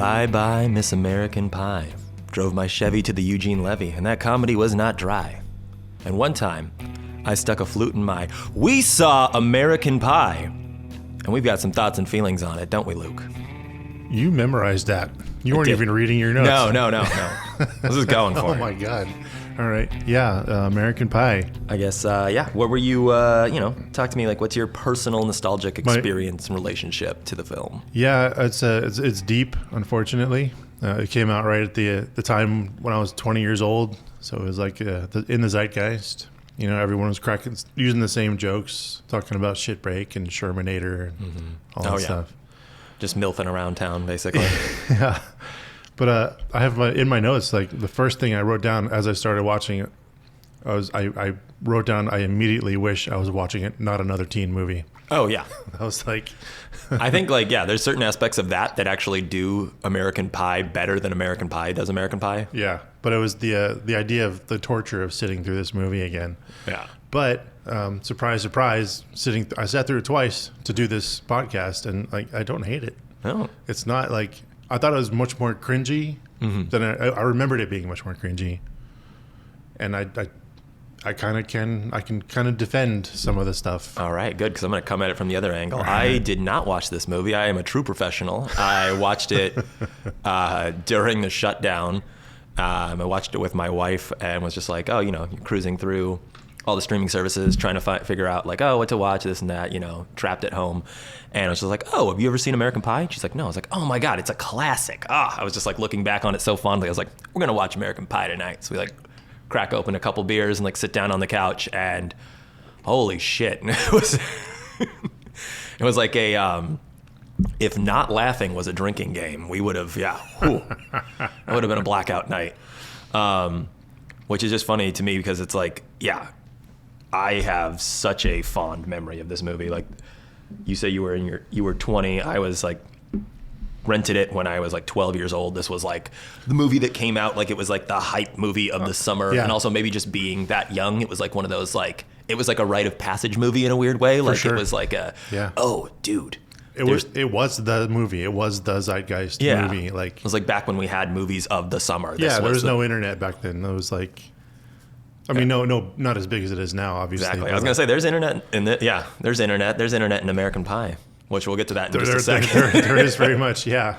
Bye-bye, Miss American Pie. Drove my Chevy to the Eugene Levee, and that comedy was not dry. And one time, I stuck a flute in my We Saw American Pie. And we've got some thoughts and feelings on it, don't we, Luke? You memorized that. You weren't even reading your notes. No. This is going for Oh it. my God. All right. Yeah, American Pie. I guess, What were you, talk to me, like, what's your personal nostalgic experience and relationship to the film? Yeah, it's deep, unfortunately. It came out right at the time when I was 20 years old, so it was like in the zeitgeist. You know, everyone was using the same jokes, talking about Shitbreak and Shermanator and all that stuff. Just milfing around town, basically. Yeah. But I have in my notes, like, the first thing I wrote down as I started watching it, I wrote down, I immediately wish I was watching it, not another teen movie. Oh, yeah. I was like... I think, there's certain aspects of that actually do American Pie better than American Pie does American Pie. Yeah, but it was the idea of the torture of sitting through this movie again. Yeah. But surprise, surprise, I sat through it twice to do this podcast, and I don't hate it. Oh. It's not like... I thought it was much more cringy than I remembered it being much more cringy. And I can kind of defend some of the stuff. All right, good, because I'm going to come at it from the other angle. I did not watch this movie. I am a true professional. I watched it during the shutdown. I watched it with my wife and was just like, cruising through all the streaming services, trying to figure out, like, what to watch, this and that, trapped at home. And I was just like, have you ever seen American Pie? And she's like, no. I was like, oh my God, it's a classic. I was just like looking back on it so fondly. I was like, we're going to watch American Pie tonight. So we crack open a couple beers and sit down on the couch, and holy shit. It was like a, if not laughing was a drinking game, we would have, it would have been a blackout night. Which is just funny to me because it's I have such a fond memory of this movie. Like, you say you were 20. I was rented it when I was 12 years old. This was the movie that came out, it was the hype movie of the summer. Yeah. And also maybe just being that young, it was one of those, it was a rite of passage movie in a weird way. Sure. It was oh dude. It was the movie. It was the zeitgeist movie. It was back when we had movies of the summer. There was no internet back then. It was no, not as big as it is now, obviously. Exactly. I was gonna say there's internet in there's internet. There's internet in American Pie, which we'll get to that in just a second. There is very much, yeah.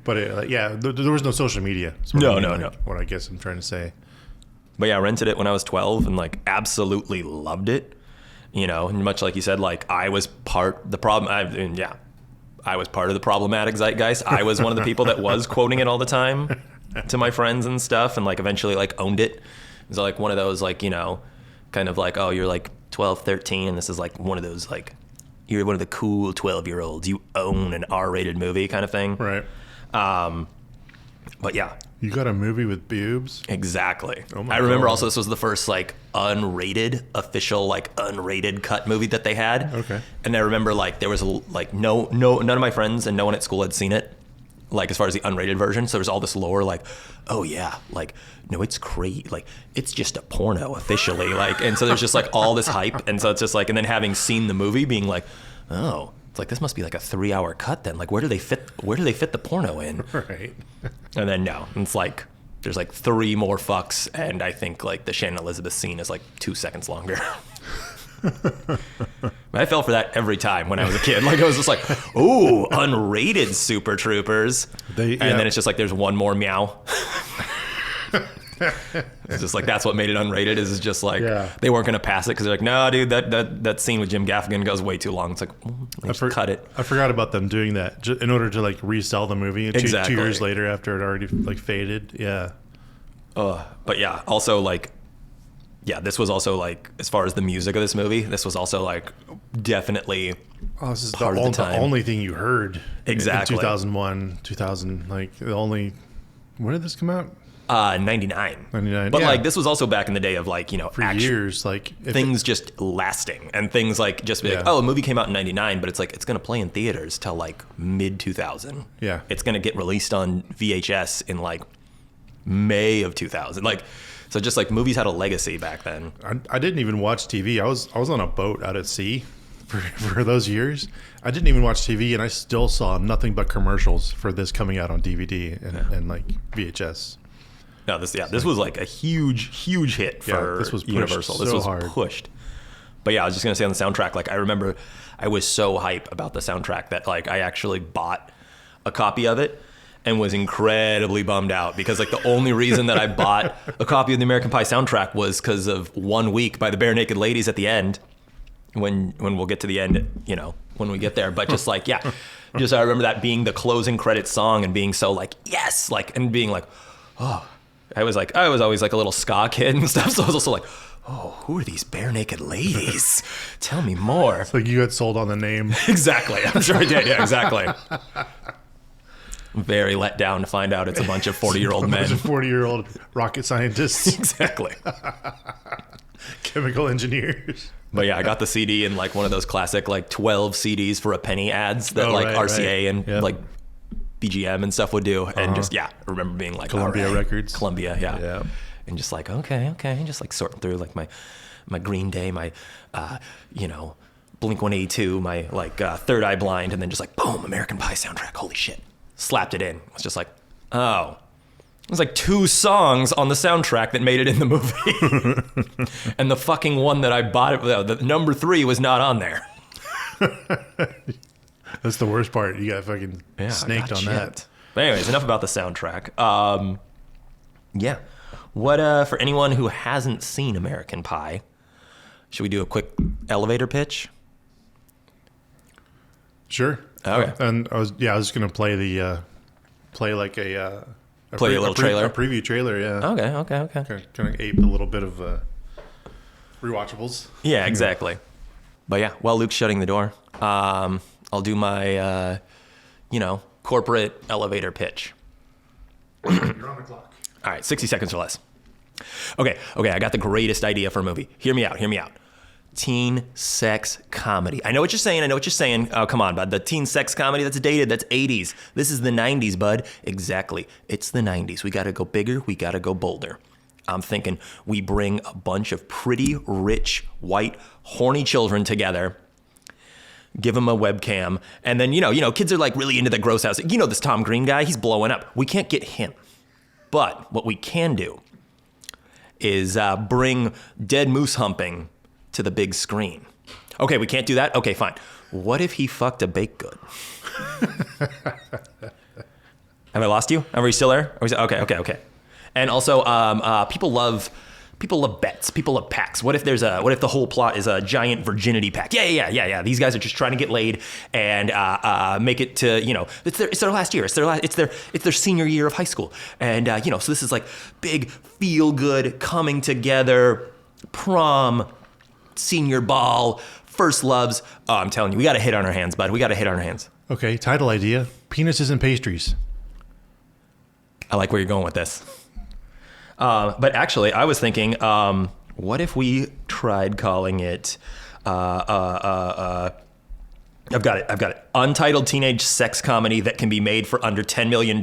But there was no social media. No. What I guess I'm trying to say. But yeah, I rented it when I was 12 and absolutely loved it. And much like you said, I was part the problem. I was part of the problematic zeitgeist. I was one of the people that was quoting it all the time to my friends and stuff, and eventually owned it. It was one of those kind of you're 12, 13, and this is one of those you're one of the cool 12-year-olds. You own an R-rated movie kind of thing. Right. But yeah. You got a movie with boobs? Exactly. Oh my I remember God. also this was the first unrated, official unrated cut movie that they had. Okay. And I remember there was no none of my friends and no one at school had seen it. As far as the unrated version, so there's all this lore, oh yeah, no, it's crazy, it's just a porno officially, and so there's just all this hype, and so it's just and then having seen the movie, being oh, it's this must be a 3-hour cut then, where do they fit the porno in? Right. And then no, it's there's 3 more fucks, and I think the Shannon Elizabeth scene is 2 seconds longer. I fell for that every time when I was a kid. I was just ooh, unrated Super Troopers. Then it's just there's one more meow. It's just that's what made it unrated. Is just they weren't going to pass it because they're no, dude, that scene with Jim Gaffigan goes way too long. It's cut it. I forgot about them doing that in order to resell the movie exactly. 2 years later after it already faded. Yeah. But yeah, also this was also as far as the music of this movie, this was also definitely this is part of the time. The only thing you heard exactly in 2001, 2000, the only. When did this come out? 99. 99. But yeah. This was also back in the day of for years, things just lasting, and things just be a movie came out in 99, but it's going to play in theaters till mid 2000. Yeah. It's going to get released on VHS in May of 2000. So just movies had a legacy back then. I didn't even watch TV. I was on a boat out at sea. for those years. I didn't even watch TV, and I still saw nothing but commercials for this coming out on DVD and like VHS. No, this was like a huge hit for this was pushed Universal. This so was hard. pushed. But yeah, I was just gonna say on the soundtrack, like I remember I was so hype about the soundtrack that like I actually bought a copy of it and was incredibly bummed out because like the only reason that I bought a copy of the American Pie soundtrack was because of 1 Week by the Bare Naked Ladies at the end. When we'll get to the end, you know, when we get there. But just like, yeah, just I remember that being the closing credits song and being so like, yes, like, and being like, oh, I was always like a little ska kid and stuff. So I was also like, oh, who are these Bare Naked Ladies? Tell me more. It's like you got sold on the name. Exactly. I'm sure I did. Yeah, exactly. Very let down to find out it's a bunch of 40-year-old men. A bunch of 40-year-old rocket scientists. Exactly. Chemical engineers. But yeah, I got the CD in like one of those classic like 12 CDs for a penny ads that RCA and like BGM and stuff would do. And just, yeah, I remember being like, Columbia Records. Columbia, yeah. And just like, okay. And just like sorting through like my Green Day, my, you know, Blink-182, my like Third Eye Blind, and then just like, boom, American Pie soundtrack. Holy shit. Slapped it in. It was just like, oh. It was like 2 songs on the soundtrack that made it in the movie. And the fucking one that I bought, the number 3 was not on there. That's the worst part. You got fucking snaked on that. But anyways, enough about the soundtrack. Yeah. What, for anyone who hasn't seen American Pie, should we do a quick elevator pitch? Sure. Okay. And I was just gonna play the play like a little trailer, a preview trailer. Yeah. Okay. Kind of ape a little bit of rewatchables. Yeah, exactly. But yeah, while Luke's shutting the door, I'll do my corporate elevator pitch. You're on the clock. All right, 60 seconds or less. Okay, I got the greatest idea for a movie. Hear me out. Teen sex comedy. I know what you're saying. Oh, come on, bud. The teen sex comedy, that's dated. That's 80s. This is the 90s, bud. Exactly. It's the 90s. We got to go bigger. We got to go bolder. I'm thinking we bring a bunch of pretty rich, white, horny children together, give them a webcam, and then, kids are like really into the gross house. You know this Tom Green guy? He's blowing up. We can't get him. But what we can do is bring dead moose humping to the big screen. Okay, we can't do that? Okay, fine. What if he fucked a baked good? Have I lost you? Are we still there? Okay. And also, people love bets. People love packs. What if the whole plot is a giant virginity pack? Yeah. These guys are just trying to get laid and make it to, it's their last year. It's their senior year of high school. And so this is like big feel good coming together, prom, senior ball, first loves. Oh, I'm telling you, we got a hit on our hands, bud. We got a hit on our hands. Okay, title idea: penises and pastries. I like where you're going with this. But actually, I was thinking, what if we tried calling it, I've got it. Untitled teenage sex comedy that can be made for under $10 million,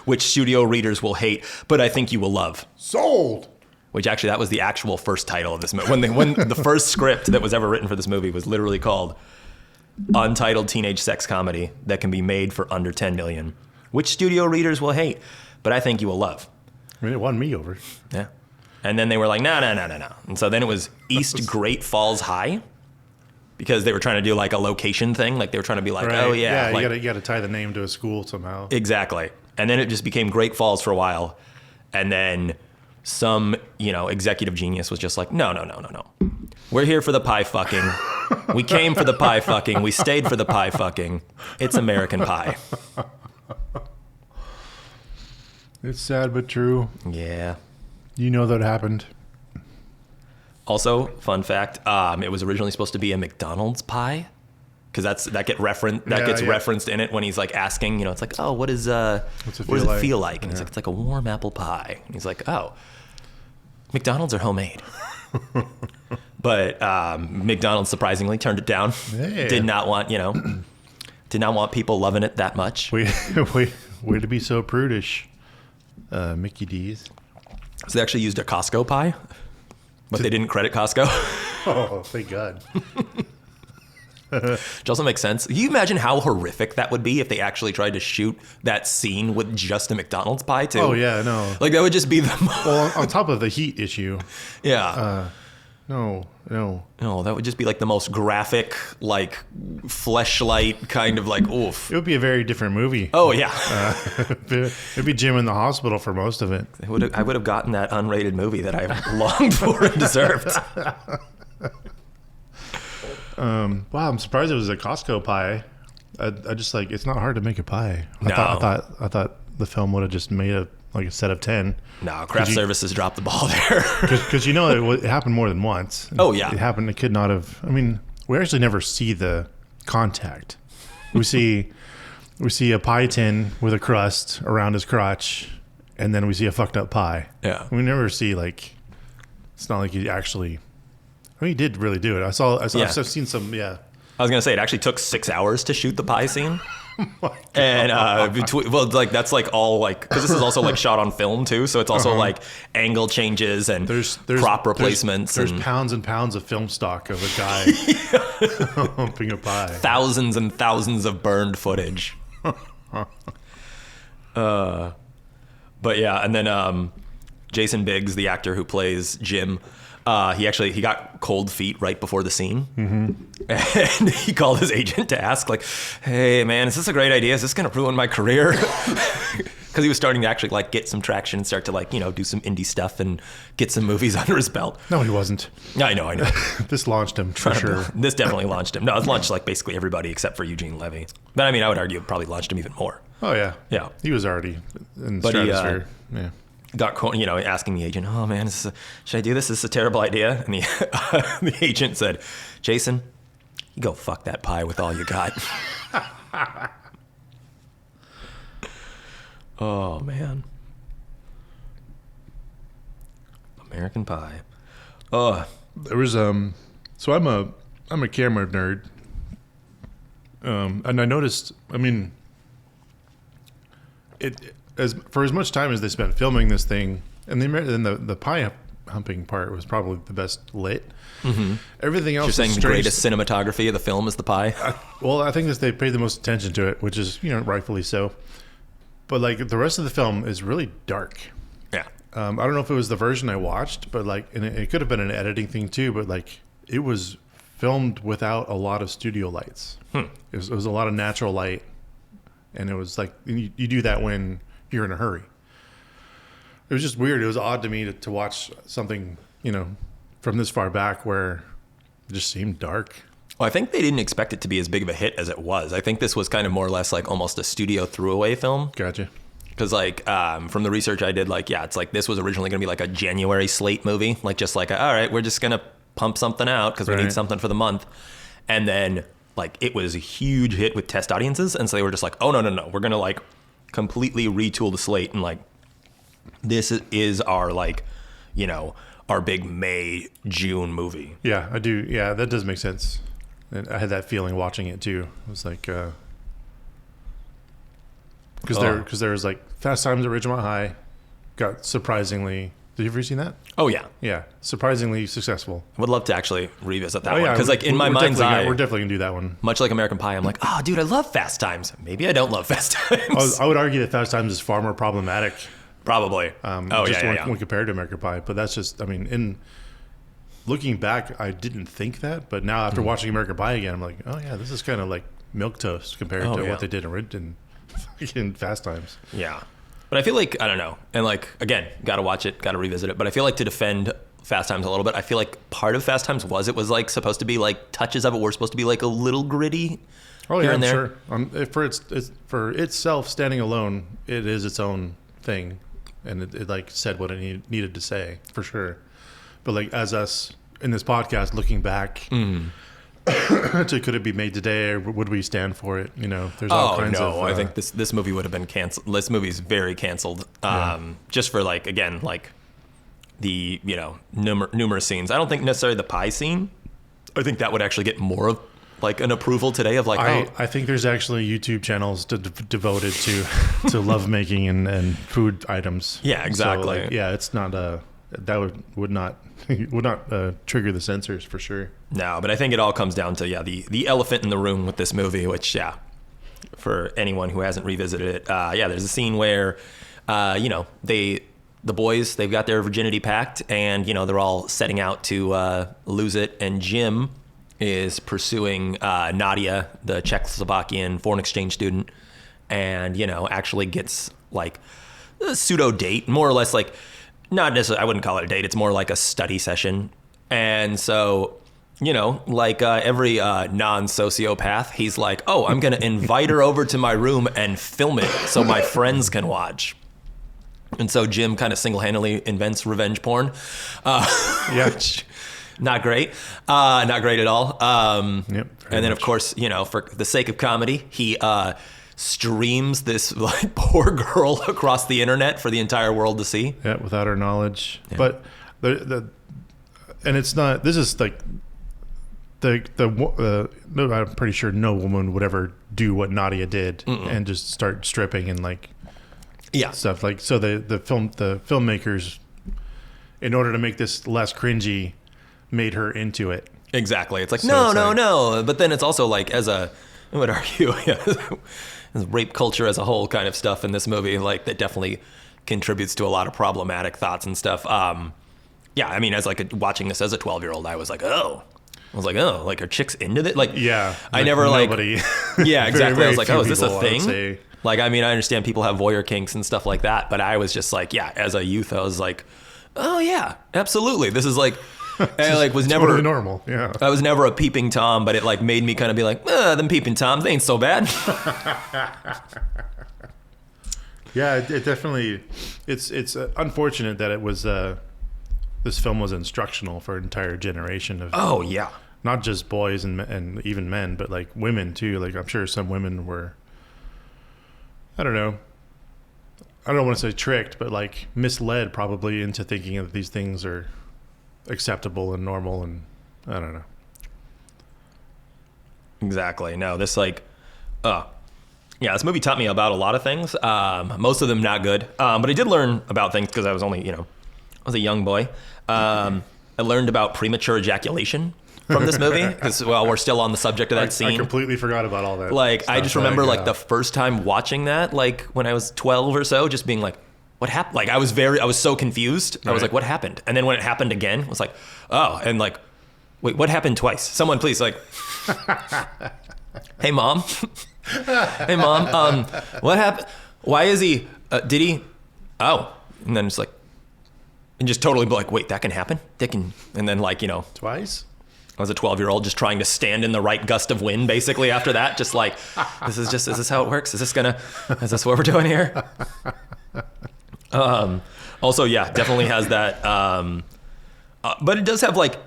which studio readers will hate, but I think you will love. Sold! Which actually, that was the actual first title of this movie. When the first script that was ever written for this movie was literally called Untitled Teenage Sex Comedy that can be made for under $10 million, which studio readers will hate, but I think you will love. I mean, it won me over. Yeah. And then they were like, no. And so then it was East Great Falls High, because they were trying to do like a location thing. Like they were trying to be like, right. Oh yeah. Yeah, like, you got to tie the name to a school somehow. Exactly. And then it just became Great Falls for a while. And then some, executive genius was just like, no. We're here for the pie fucking. We came for the pie fucking. We stayed for the pie fucking. It's American Pie. It's sad but true. Yeah. You know that happened. Also, fun fact, it was originally supposed to be a McDonald's pie, because that gets referenced in it when he's like asking, it's like, oh, what does it feel like? And he's like, it's like a warm apple pie. And he's like, oh, McDonald's are homemade. But McDonald's surprisingly turned it down. Yeah. Did not want people loving it that much. Way to be so prudish, Mickey D's. So they actually used a Costco pie, but they didn't credit Costco. Oh, thank God. Which also makes sense. Can you imagine how horrific that would be if they actually tried to shoot that scene with just a McDonald's pie too? Oh yeah, no. Like that would just be the Well, on top of the heat issue. yeah. No. No, that would just be like the most graphic, like fleshlight kind of like oof. It would be a very different movie. Oh yeah. It'd be Jim in the hospital for most of it. I would have gotten that unrated movie that I longed for and deserved. Wow, I'm surprised it was a Costco pie. I just like it's not hard to make a pie. No. I thought the film would have just made a set of 10. No, craft services dropped the ball there. Because it happened more than once. Oh yeah, it happened. It could not have. I mean, we actually never see the contact. We see a pie tin with a crust around his crotch, and then we see a fucked up pie. Yeah, we never see like. It's not like he actually. I mean, he did really do it. I've seen some. Yeah. I was gonna say it actually took 6 hours to shoot the pie scene. And that's like all like because this is also like shot on film too, so it's also like angle changes and there's prop replacements. There's pounds and pounds of film stock of a guy humping a pie. Thousands and thousands of burned footage. But yeah, and then Jason Biggs, the actor who plays Jim. He got cold feet right before the scene, and he called his agent to ask, like, "Hey, man, is this a great idea? Is this going to ruin my career?" Because he was starting to actually like get some traction and start to like do some indie stuff and get some movies under his belt. No, he wasn't. I know. This launched him for sure. This definitely launched him. No, it's launched like basically everybody except for Eugene Levy. But I mean, I would argue it probably launched him even more. Oh yeah, yeah. He was already in the stratosphere. Yeah. Got asking the agent, "Oh man, should I do this? This is a terrible idea." And the agent said, "Jason, you go fuck that pie with all you got." Oh man, American Pie. Oh, there was So I'm a camera nerd, and I noticed. I mean, as much time as they spent filming this thing, and the pie humping part was probably the best lit. Mm-hmm. Everything else. You're saying the greatest cinematography of the film is the pie? I think that they paid the most attention to it, which is rightfully so. But like the rest of the film is really dark. Yeah. I don't know if it was the version I watched, but like, and it could have been an editing thing too. But like, it was filmed without a lot of studio lights. It was a lot of natural light, and it was like you do that when you're in a hurry. It was just weird. It was odd to me to watch something, from this far back where it just seemed dark. Well, I think they didn't expect it to be as big of a hit as it was. I think this was kind of more or less like almost a studio throwaway film. Gotcha. Because like from the research I did, like, yeah, it's like this was originally going to be like a January slate movie. Like just like, all right, we're just going to pump something out because we need something for the month. And then like it was a huge hit with test audiences. And so they were just like, oh, no. We're going to like completely retool the slate and like this is our like our big May June movie. Yeah, I do. Yeah, that does make sense. And I had that feeling watching it too. It was like because there was like Fast Times at Ridgemont High got surprisingly. Did you ever seen that? Oh yeah, surprisingly successful. I would love to actually revisit that one because like in my mind's eye, we're definitely gonna do that one. Much like American Pie, I'm like, oh dude, I love Fast Times. Maybe I don't love Fast Times. I would argue that Fast Times is far more problematic. Probably. When compared to American Pie, but that's just. I mean, in looking back, I didn't think that, but now after watching American Pie again, I'm like, oh yeah, this is kind of like milquetoast compared to what they did in Fast Times. Yeah. But I feel like, I don't know. And like, again, got to watch it, got to revisit it. But I feel like to defend Fast Times a little bit, I feel like part of Fast Times was like supposed to be like touches of it were supposed to be like a little gritty. Oh yeah, I'm sure. For itself standing alone, it is its own thing. And it like said what it needed to say for sure. But like as us in this podcast looking back, to could it be made today or would we stand for it? There's all kinds of. I think this movie would have been canceled. This movie's very canceled. Just for like again like the numerous scenes. I don't think necessarily the pie scene. I think that would actually get more of like an approval today of like. I think there's actually YouTube channels devoted to lovemaking and food items. Yeah, exactly. So, like, it's not that would not would not trigger the censors for sure. No, but I think it all comes down to the elephant in the room with this movie, which for anyone who hasn't revisited it, there's a scene where the boys, they've got their virginity pact, and they're all setting out to lose it, and Jim is pursuing Nadia, the Czechoslovakian foreign exchange student, and actually gets like a pseudo date, more or less, like not necessarily, I wouldn't call it a date, it's more like a study session. And so like every non-sociopath, he's like, oh, I'm gonna invite her over to my room and film it so my friends can watch. And so Jim kind of single-handedly invents revenge porn. Which, not great. Not great at all. And then, of course, for the sake of comedy, he streams this like poor girl across the internet for the entire world to see. Yeah, without her knowledge. Yeah. But and it's not. This is like no, I'm pretty sure no woman would ever do what Nadia did and just start stripping and like. Yeah. Stuff like, so the filmmakers, in order to make this less cringy, made her into it. Exactly. It's like, so no. But then it's also like, I would argue, rape culture as a whole kind of stuff in this movie, like that definitely contributes to a lot of problematic thoughts and stuff. I mean, as like watching this as a 12-year-old, I was like, like are chicks into it? Like, yeah, I never nobody. Yeah, exactly. Very I was like, oh, is this a thing? Say. Like, I mean, I understand people have voyeur kinks and stuff like that, but I was just like, as a youth, I was like, oh yeah, absolutely. This is like, I like was never totally normal. Yeah, I was never a peeping Tom, but it like made me kind of be like, them peeping Toms, they ain't so bad. Yeah, it definitely. It's unfortunate that it was. This film was instructional for an entire generation of. Oh yeah. Not just boys and even men, but like women too. Like I'm sure some women were. I don't know. I don't want to say tricked, but like misled probably into thinking that these things are acceptable and normal, and I don't know. Exactly. No, this like, this movie taught me about a lot of things. Most of them not good, but I did learn about things because I was only, I was a young boy. I learned about premature ejaculation from this movie because, well, we're still on the subject of that scene. I completely forgot about all that. Like, stuff. I just remember like the first time watching that, like when I was 12 or so, just being like, what happened? Like, I was so confused. Right. I was like, what happened? And then when it happened again, I was like, oh, and like, wait, what happened twice? Someone please, like, hey mom, what happened? Why is he, did he, oh, and then it's like, and just totally be like, wait, that can happen? And then like, Twice? I was a 12-year-old just trying to stand in the right gust of wind, basically, after that. Just like, is this how it works? Is this what we're doing here? Also, yeah, definitely has that. But it does have like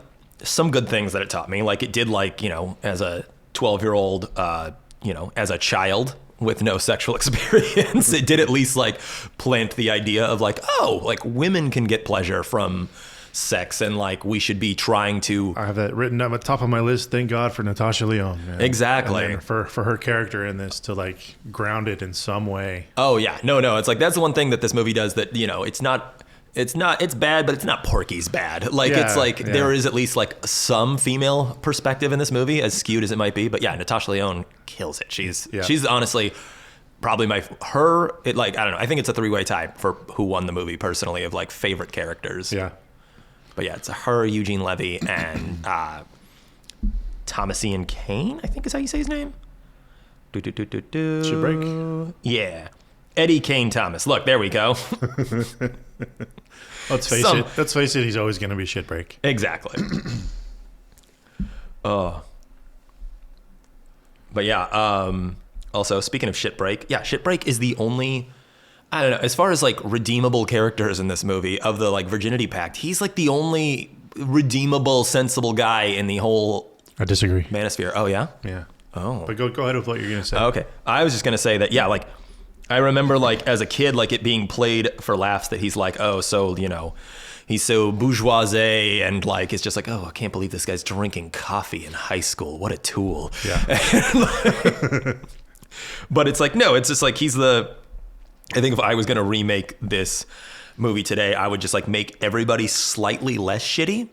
some good things that it taught me. Like it did like, as a 12-year-old, as a child with no sexual experience, it did at least like plant the idea of like, oh, like women can get pleasure from sex, and like we should be trying to. I have that written at the top of my list. Thank God for Natasha Lyonne. Man. Exactly. For her character in this to like ground it in some way. Oh yeah, no. It's like that's the one thing that this movie does that it's bad, but it's not Porky's bad. Like it's like there is at least like some female perspective in this movie, as skewed as it might be. But yeah, Natasha Lyonne kills it. She's honestly probably I don't know. I think it's a 3-way tie for who won the movie personally of like favorite characters. Yeah. But yeah, it's her, Eugene Levy, and Thomas Ian Kane, I think is how you say his name. Shipbreak? Yeah. Eddie Kane Thomas. Look, there we go. Let's face it, he's always going to be Shitbreak. Exactly. But yeah, also, speaking of Shitbreak, Shitbreak is the only, I don't know, as far as like redeemable characters in this movie of the like Virginity Pact, he's like the only redeemable, sensible guy in the whole I disagree. Manosphere. Oh, yeah? Yeah. Oh. But go ahead with what you're going to say. Okay. I was just going to say that, like, I remember, like, as a kid, like, it being played for laughs that he's like, oh, so, he's so bourgeoisie, and, like, it's just like, oh, I can't believe this guy's drinking coffee in high school. What a tool. Yeah. But it's like, no, it's just like he's the I think if I was going to remake this movie today, I would just like make everybody slightly less shitty.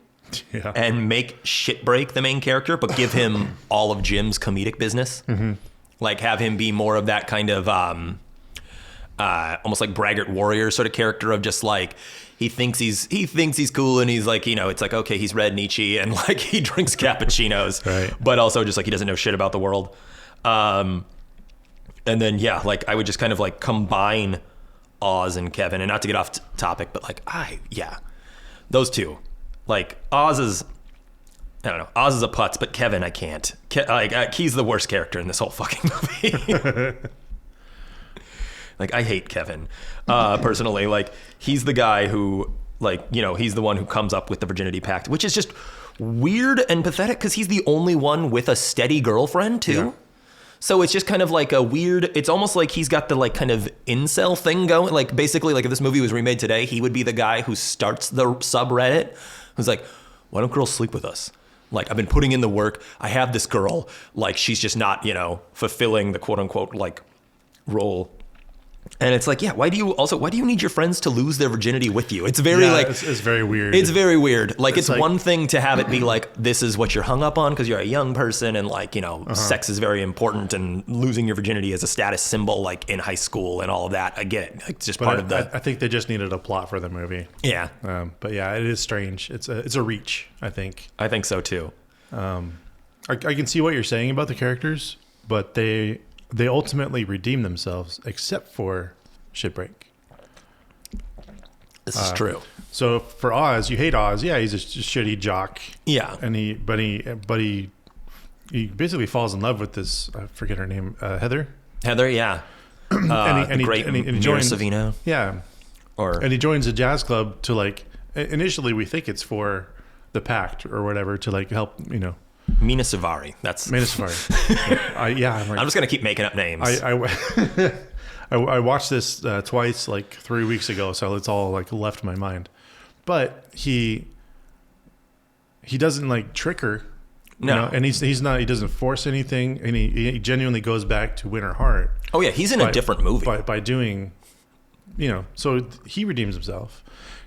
Yeah. And make Shitbreak the main character, but give him all of Jim's comedic business. Mm-hmm. Like have him be more of that kind of almost like braggart warrior sort of character of just like he thinks he's cool, and he's like, you know, it's like, okay, he's read Nietzsche and like he drinks cappuccinos, right. But also just like he doesn't know shit about the world. And then yeah, like I would just kind of like combine Oz and Kevin, and not to get off topic, but like those two. Like Oz is, I don't know, Oz is a putz, but Kevin I can't. He's the worst character in this whole fucking movie. Like I hate Kevin personally. Like he's the guy who, like, you know, he's the one who comes up with the virginity pact, which is just weird and pathetic because he's the only one with a steady girlfriend too. Yeah. So it's just kind of like a weird, it's almost like he's got the like kind of incel thing going. Like basically like if this movie was remade today, he would be the guy who starts the subreddit who's like, why don't girls sleep with us? Like I've been putting in the work. I have this girl, like she's just not, you know, fulfilling the quote unquote like role. And it's like, yeah, why do you need your friends to lose their virginity with you? It's very it's very weird. It's very weird. Like it's like, one thing to have it be like, this is what you're hung up on because you're a young person and like, you know, sex is very important and losing your virginity is a status symbol like in high school and all of that. I get it. It's just part of the... I think they just needed a plot for the movie. Yeah. But yeah, it is strange. It's a reach, I think. I think so too. I can see what you're saying about the characters, but they ultimately redeem themselves, except for Shitbreak. This is true. So for Oz, you hate Oz. Yeah, he's a shitty jock. Yeah, and he basically falls in love with this. I forget her name. Heather. Heather, yeah. And he joins Savino. Yeah, and he joins a jazz club to like. Initially, we think it's for the pact or whatever to like help, you know. Mina Savari. That's Mina Savari. I'm just gonna keep making up names. I watched this twice, like 3 weeks ago, so it's all like left my mind. But he doesn't like trick her, no, you know? And he's not. He doesn't force anything, and he genuinely goes back to win her heart. Oh yeah, he's in a different movie by doing, you know. So he redeems himself.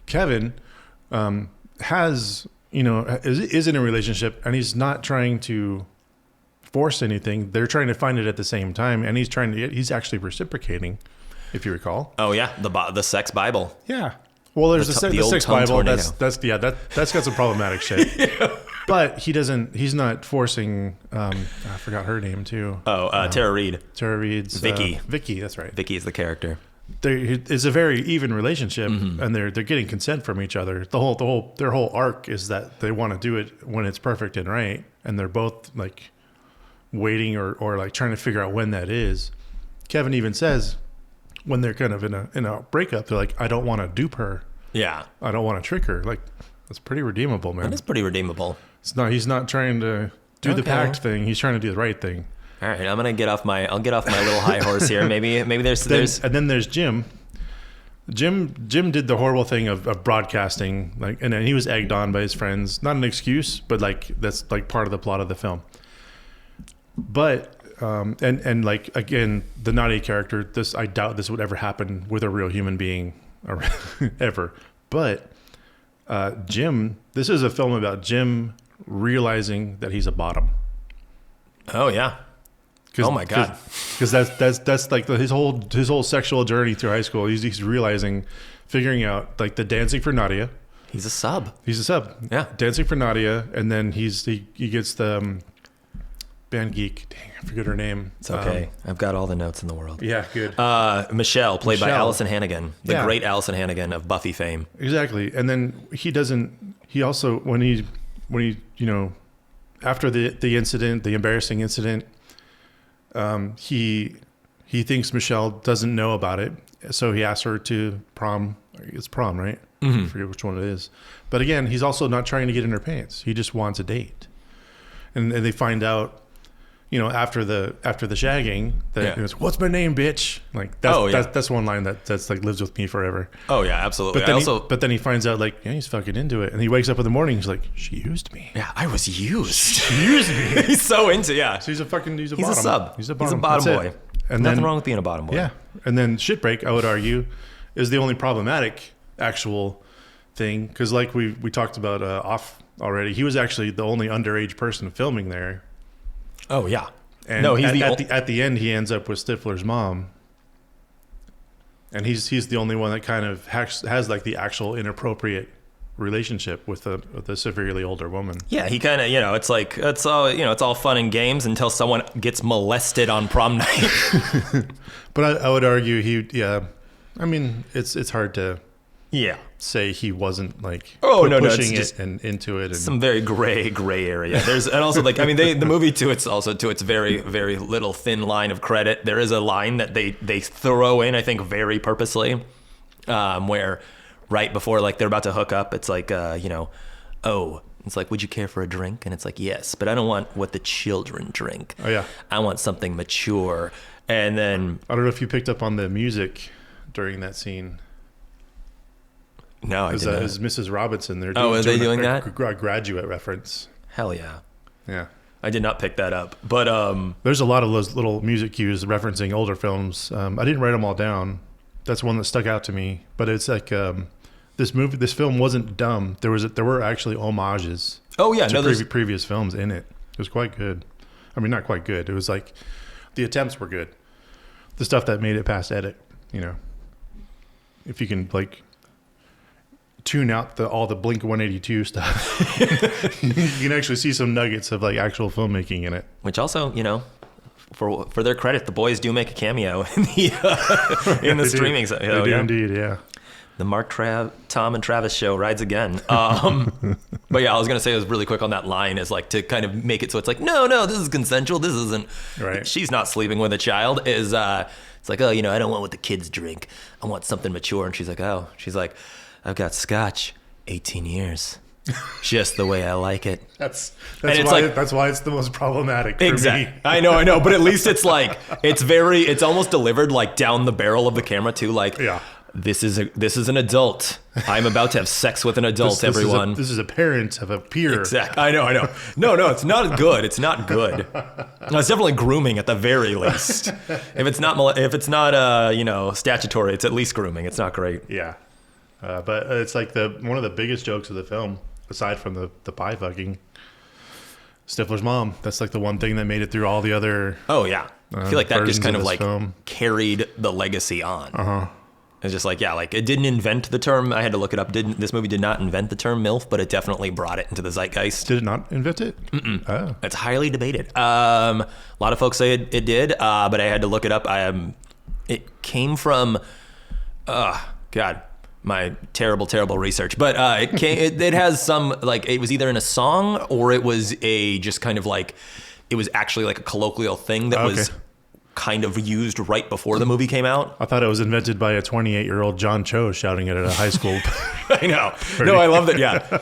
Kevin has. You know, is in a relationship, and he's not trying to force anything. They're trying to find it at the same time, and he's actually reciprocating, if you recall. Oh yeah, the sex Bible. Yeah. Well, there's the sex Bible. Tornado. That's got some problematic shit. Yeah. But he's not forcing. I forgot her name too. Oh, Tara Reid. Tara Reid's Vicky. Vicky, that's right. Vicky is the character. It's a very even relationship, and they're getting consent from each other. Their whole arc is that they want to do it when it's perfect and right, and they're both like waiting or like trying to figure out when that is. Kevin even says when they're kind of in a breakup, they're like, I don't want to dupe her. Yeah, I don't want to trick her. Like that's pretty redeemable, man. That is pretty redeemable. He's not trying to do the pact thing. He's trying to do the right thing. All right, I'll get off my little high horse here. Maybe there's and then there's Jim. Jim did the horrible thing of broadcasting, like, and then he was egged on by his friends. Not an excuse, but like that's like part of the plot of the film. But and like again, the Nadia character. I doubt this would ever happen with a real human being ever. But Jim, this is a film about Jim realizing that he's a bottom. Oh yeah. Oh my God! Because that's like his whole sexual journey through high school. He's realizing, figuring out like the dancing for Nadia. He's a sub. Yeah, dancing for Nadia, and then he gets the band geek. Dang, I forget her name. It's okay. I've got all the notes in the world. Yeah, good. Michelle, played by Allison Hannigan, the great Allison Hannigan of Buffy fame. Exactly, and then he doesn't. He also when he you know after the incident, the embarrassing incident. He thinks Michelle doesn't know about it, so he asks her to prom. It's prom, right? I forget which one it is. But again, he's also not trying to get in her pants. He just wants a date. And they find out, you know, after the shagging that he goes, "What's my name, bitch?" Like that's one line that's like lives with me forever. Oh yeah, absolutely. But then he finds out like he's fucking into it, and he wakes up in the morning. He's like, "She used me." Yeah, I was used. She used me. He's so into So he's a bottom. He's a sub. He's a bottom boy. And nothing wrong with being a bottom boy. Yeah. And then Shitbreak, I would argue, is the only problematic actual thing, because like we talked about off already, he was actually the only underage person filming there. Oh yeah. And No, he's at the end he ends up with Stifler's mom, and he's the only one that kind of has like the actual inappropriate relationship with a severely older woman. Yeah, he kind of, it's like, it's all fun and games until someone gets molested on prom night. But I would argue I mean, it's hard to Yeah. say he wasn't like it's pushing just it and into it. And some very gray area. And also like, I mean, the movie too, it's also to its very, very little thin line of credit. There is a line that they throw in, I think very purposely, where right before like they're about to hook up, it's like, it's like, would you care for a drink? And it's like, yes, but I don't want what the children drink. Oh yeah. I want something mature. And then I don't know if you picked up on the music during that scene. No, I didn't. Is Mrs. Robinson. They're are they doing that? Graduate reference. Hell yeah. Yeah. I did not pick that up. But there's a lot of those little music cues referencing older films. I didn't write them all down. That's one that stuck out to me. But it's like this film wasn't dumb. There were actually homages. Oh yeah, to previous films in it. It was quite good. I mean, not quite good. It was like the attempts were good. The stuff that made it past edit, if you can like tune out all the Blink 182 stuff, you can actually see some nuggets of like actual filmmaking in it. Which also, for their credit, the boys do make a cameo in the streaming. They do indeed, yeah. The Mark, Tom, and Travis show rides again. But yeah, I was gonna say, it was really quick on that line, is like to kind of make it so it's like, no, this is consensual. This isn't. Right. She's not sleeping with a child. It's like, I don't want what the kids drink. I want something mature. And she's like, I've got scotch, 18 years. Just the way I like it. That's why it's the most problematic for me. I know, but at least it's like it's almost delivered like down the barrel of the camera too. Like, yeah. This is an adult. I'm about to have sex with an adult. Everyone. This is a parent of a peer. Exactly. I know. No, it's not good. It's not good. No, it's definitely grooming at the very least. If it's not statutory, it's at least grooming. It's not great. Yeah. But it's like one of the biggest jokes of the film, aside from the pie fucking, Stifler's mom. That's like the one thing that made it through all the other. Oh yeah, I feel like that just kind of like film. Carried the legacy on. It's just like, it didn't invent the term. I had to look it up. This movie did not invent the term MILF, but it definitely brought it into the zeitgeist. Did it not invent it? Mm-mm. Oh. It's highly debated. A lot of folks say it did, but I had to look it up. It came from, my terrible research. But it has some, like, it was either in a song or it was just kind of like, it was actually like a colloquial thing that was kind of used right before the movie came out. I thought it was invented by a 28-year-old John Cho shouting it at a high school. I know. No, I love that. Yeah.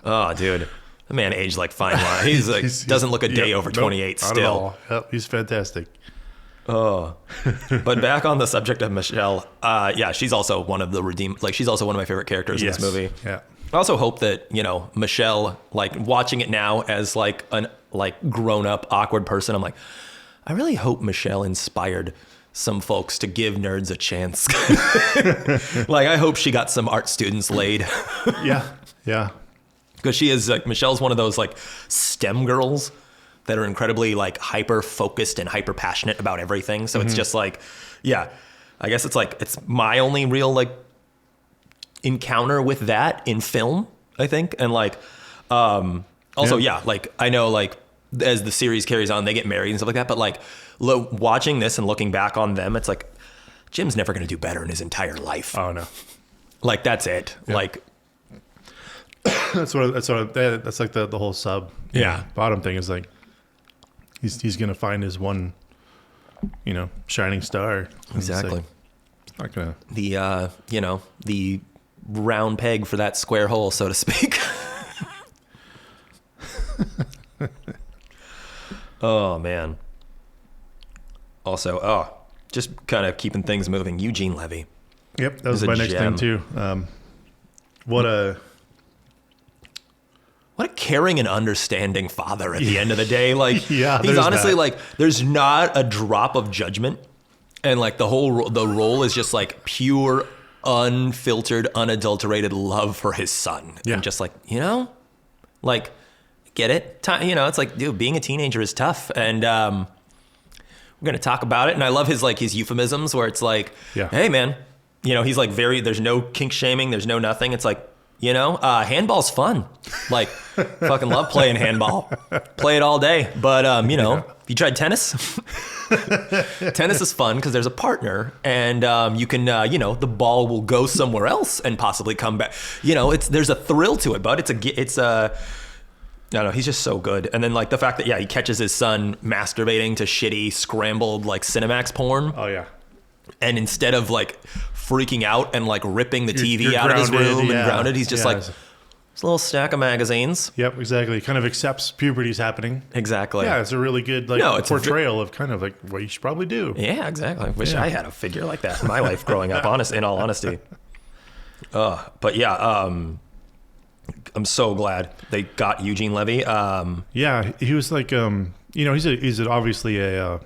Oh, dude. The man aged like fine wine. He's like, doesn't look a day over 28 still. Not at all. Yep, he's fantastic. Oh, but back on the subject of Michelle, she's also one of the she's also one of my favorite characters in this movie. Yeah. I also hope that, Michelle, like watching it now as like an grown up awkward person, I'm like, I really hope Michelle inspired some folks to give nerds a chance. Like, I hope she got some art students laid. Yeah. Because she is like, Michelle's one of those like STEM girls that are incredibly like hyper focused and hyper passionate about everything. So it's just like, I guess it's my only real like encounter with that in film, I think. And like, also, like I know like as the series carries on, they get married and stuff like that. But like watching this and looking back on them, it's like Jim's never going to do better in his entire life. Oh no. Like that's it. Yeah. Like that's like the whole sub. Bottom thing is like, he's going to find his one, shining star. Exactly. Not gonna the round peg for that square hole, so to speak. Oh man. Also, just kind of keeping things moving. Eugene Levy. Yep, that was my next thing too. What a caring and understanding father at the end of the day. Like, yeah, he's honestly like, there's not a drop of judgment And like the role is just like pure, unfiltered, unadulterated love for his son. Yeah. And just like, like, get it? It's like, dude, being a teenager is tough. And we're going to talk about it. And I love his euphemisms where it's like, hey, man, he's like there's no kink shaming. There's no nothing. It's like, handball's fun. Like, fucking love playing handball. Play it all day. But, you tried tennis? Tennis is fun because there's a partner and you can, the ball will go somewhere else and possibly come back. There's a thrill to it, but it's a, I don't know, he's just so good. And then like the fact that, he catches his son masturbating to shitty scrambled like Cinemax porn. Oh, yeah. And instead of like freaking out and like ripping the TV out of his room and grounded, he's just like, it's a little stack of magazines. Yep, exactly. Kind of accepts puberty's happening. Exactly. Yeah, it's a really good portrayal of kind of like what you should probably do. Yeah, exactly. I wish I had a figure like that in my life growing up, in all honesty. But yeah, I'm so glad they got Eugene Levy. Yeah, he was like, he's obviously a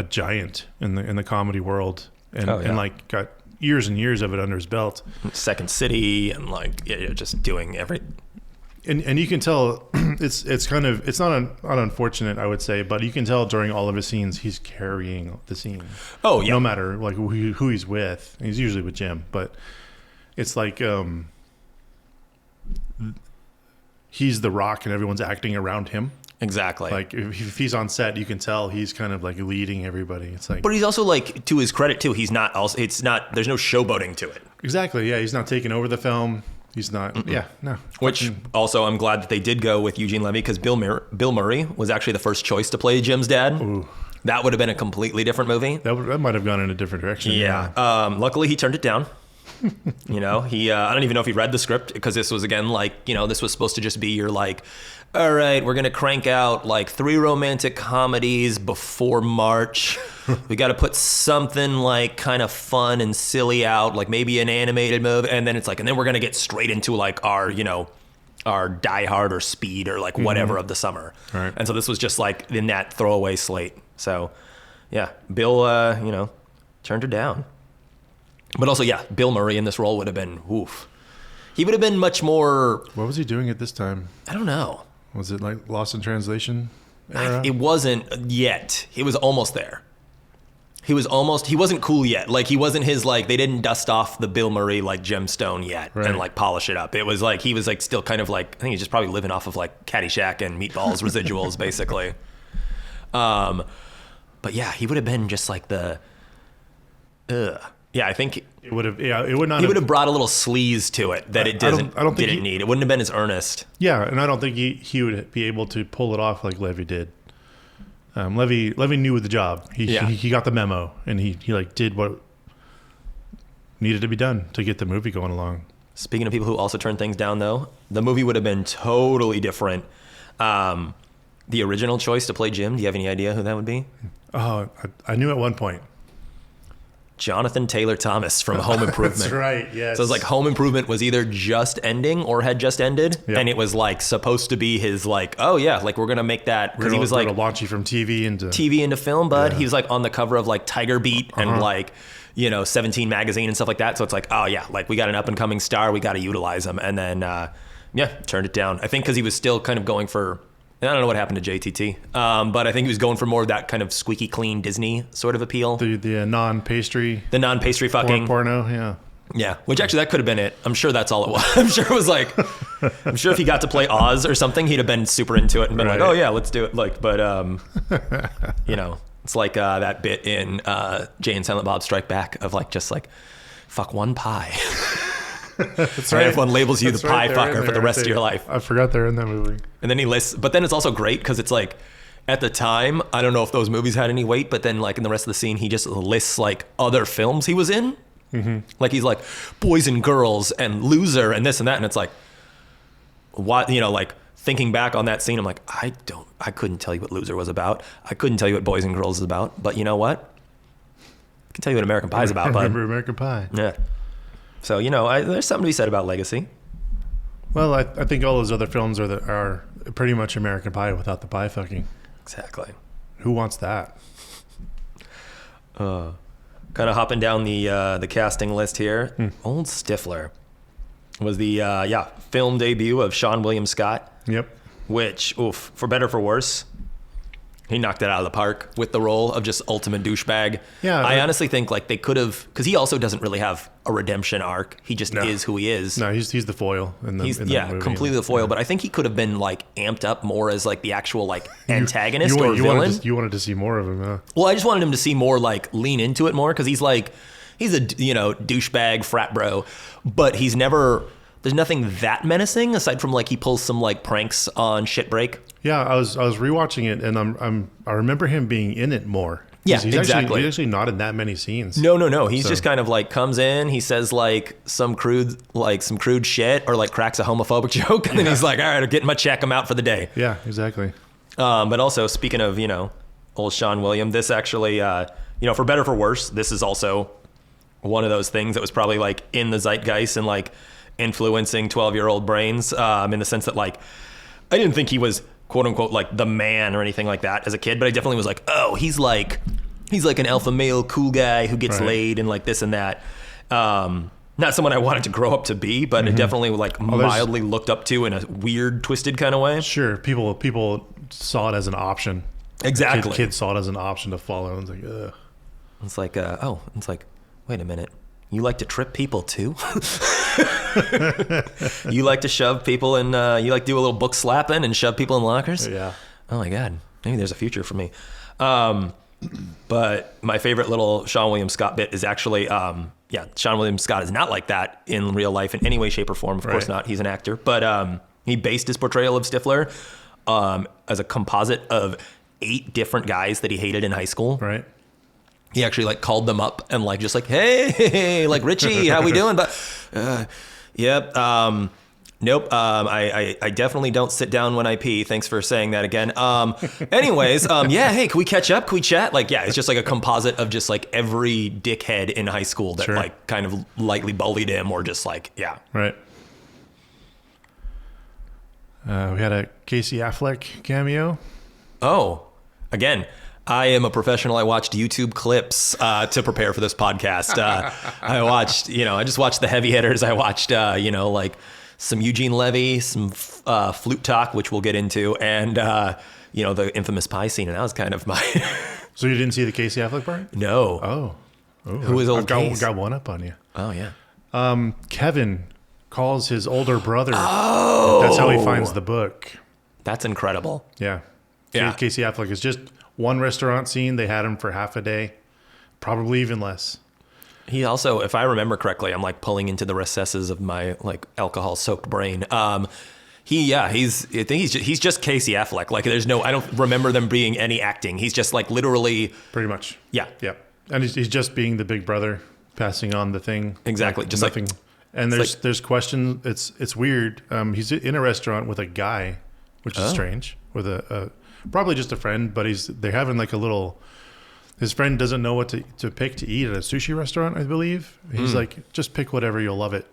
giant in the comedy world, and like got years and years of it under his belt. Second City and like just doing everything. And you can tell it's kind of, it's not unfortunate, I would say, but you can tell during all of his scenes he's carrying the scene. Oh yeah. No matter like who he's with. He's usually with Jim, but it's like he's the rock and everyone's acting around him. Exactly. Like if he's on set, you can tell he's kind of like leading everybody. It's like, but he's also like, to his credit too, there's no showboating to it. Exactly. Yeah. He's not taking over the film. He's not. Mm-mm. Yeah. No. Which also I'm glad that they did go with Eugene Levy because Bill Murray was actually the first choice to play Jim's dad. Ooh. That would have been a completely different movie. That might have gone in a different direction. Yeah. Luckily he turned it down. He I don't even know if he read the script because this was again like, this was supposed to just be your like, all right, we're going to crank out like 3 romantic comedies before March. We got to put something like kind of fun and silly out, like maybe an animated movie. And then it's like, and then we're going to get straight into like our Die Hard or Speed or like whatever of the summer. Right. And so this was just like in that throwaway slate. So yeah, Bill, turned her down. But also, yeah, Bill Murray in this role would have been, oof. He would have been much more... What was he doing at this time? I don't know. Was it like Lost in Translation era? It wasn't yet. He was almost there. He wasn't cool yet. Like, he wasn't his, like, they didn't dust off the Bill Murray, like, gemstone yet and, like, polish it up. It was like, he was, like, still kind of, like, I think he's just probably living off of, like, Caddyshack and Meatballs residuals, basically. But, yeah, he would have been just, like, the... Yeah, I think it would have. Yeah, it would not. He would have brought a little sleaze to it that it didn't need. It wouldn't have been as earnest. Yeah, and I don't think he would be able to pull it off like Levy did. Levy knew the job. He got the memo, and he like did what needed to be done to get the movie going along. Speaking of people who also turn things down, though, the movie would have been totally different. The original choice to play Jim. Do you have any idea who that would be? Oh, I knew at one point. Jonathan Taylor Thomas from Home Improvement. That's right, yes. So it's like Home Improvement was either just ending or had just ended. Yep. And it was like supposed to be his like, oh yeah, like we're going to make that. Because he was like. We're going to launch you from TV into film, bud. Yeah. He was like on the cover of like Tiger Beat and like, 17 magazine and stuff like that. So it's like, oh yeah, like we got an up and coming star. We got to utilize him. And then, turned it down. I think because he was still kind of going for, I don't know what happened to JTT, but I think he was going for more of that kind of squeaky clean Disney sort of appeal. The non-pastry. The non-pastry fucking. Porno, yeah. Yeah, which actually that could have been it. I'm sure that's all it was. I'm sure it was like, I'm sure if he got to play Oz or something, he'd have been super into it and been like, oh yeah, let's do it. Like, but, it's like that bit in Jay and Silent Bob Strike Back of like, just like, fuck one pie. That's right. Everyone labels you the pie fucker for the rest of your life. I forgot they're in that movie. And then he lists, but then it's also great because it's like, at the time, I don't know if those movies had any weight, but then like in the rest of the scene, he just lists like other films he was in. Mm-hmm. Like he's like Boys and Girls and Loser and this and that. And it's like, what, like thinking back on that scene, I'm like, I couldn't tell you what Loser was about. I couldn't tell you what Boys and Girls is about. But you know what? I can tell you what American Pie is about, bud. I remember American Pie. Yeah. So, there's something to be said about legacy. Well, I think all those other films are pretty much American Pie without the pie fucking. Exactly. Who wants that? Kind of hopping down the casting list here. Old Stifler was the film debut of Sean William Scott. Yep. Which, for better or for worse, he knocked it out of the park with the role of just ultimate douchebag. Yeah, I honestly think like they could have, because he also doesn't really have a redemption arc. He just is who he is. No, he's the foil in the movie. Completely the foil. But I think he could have been like amped up more as like the actual like antagonist you or villain. You wanted to see more of him, huh? Well, I just wanted him to see more like lean into it more because he's a douchebag frat bro, but he's never. There's nothing that menacing aside from like he pulls some like pranks on Shitbreak. Yeah, I was rewatching it and I remember him being in it more. Yeah, he's exactly. He's actually not in that many scenes. No. He's just kind of like comes in, he says like some crude shit or like cracks a homophobic joke, and then he's like, all right, I'm getting my check, I'm out for the day. Yeah, exactly. But also speaking of old Sean William, this actually for better or for worse, this is also one of those things that was probably like in the zeitgeist and like influencing 12-year-old brains in the sense that like I didn't think he was quote unquote like the man or anything like that as a kid, but I definitely was like, oh, he's like an alpha male cool guy who gets laid and like this and that. Not someone I wanted to grow up to be, but it definitely like mildly looked up to in a weird twisted kind of way. Sure, people saw it as an option. Exactly. Kids saw it as an option to follow. And it's like, ugh. It's like, wait a minute. You like to trip people too? You like to shove people in, you like to do a little book slapping and shove people in lockers? Yeah. Oh my God. Maybe there's a future for me. But my favorite little Sean William Scott bit is actually, Sean William Scott is not like that in real life in any way, shape, or form. Of course not. He's an actor. But he based his portrayal of Stifler as a composite of 8 different guys that he hated in high school. Right. He actually like called them up and like just like, hey, like Richie, how we doing? But yep. Nope. I definitely don't sit down when I pee. Thanks for saying that again. Anyways, hey, can we catch up? Can we chat? Like, yeah, it's just like a composite of just like every dickhead in high school that like kind of lightly bullied him or just like, yeah. Right. We had a Casey Affleck cameo. Oh, again, I am a professional. I watched YouTube clips to prepare for this podcast. I just watched the heavy hitters. I watched, like some Eugene Levy, some Flute Talk, which we'll get into, and, the infamous pie scene. And that was kind of my... So you didn't see the Casey Affleck part? No. Oh. Who is old Case? Got one up on you. Oh, yeah. Kevin calls his older brother. Oh. That's how he finds the book. That's incredible. Yeah. Yeah. Casey Affleck is just one restaurant scene. They had him for half a day, probably even less. He also, if I remember correctly, I'm like pulling into the recesses of my like alcohol-soaked brain. He's just Casey Affleck. Like I don't remember them being any acting. He's just like literally. Pretty much. Yeah. Yeah. And he's just being the big brother, passing on the thing. Exactly. Like just nothing. like. And there's questions. It's weird. He's in a restaurant with a guy, which is strange. With a probably just a friend, but they're having like a little. His friend doesn't know what to pick to eat at a sushi restaurant, I believe. He's like, just pick whatever, you'll love it.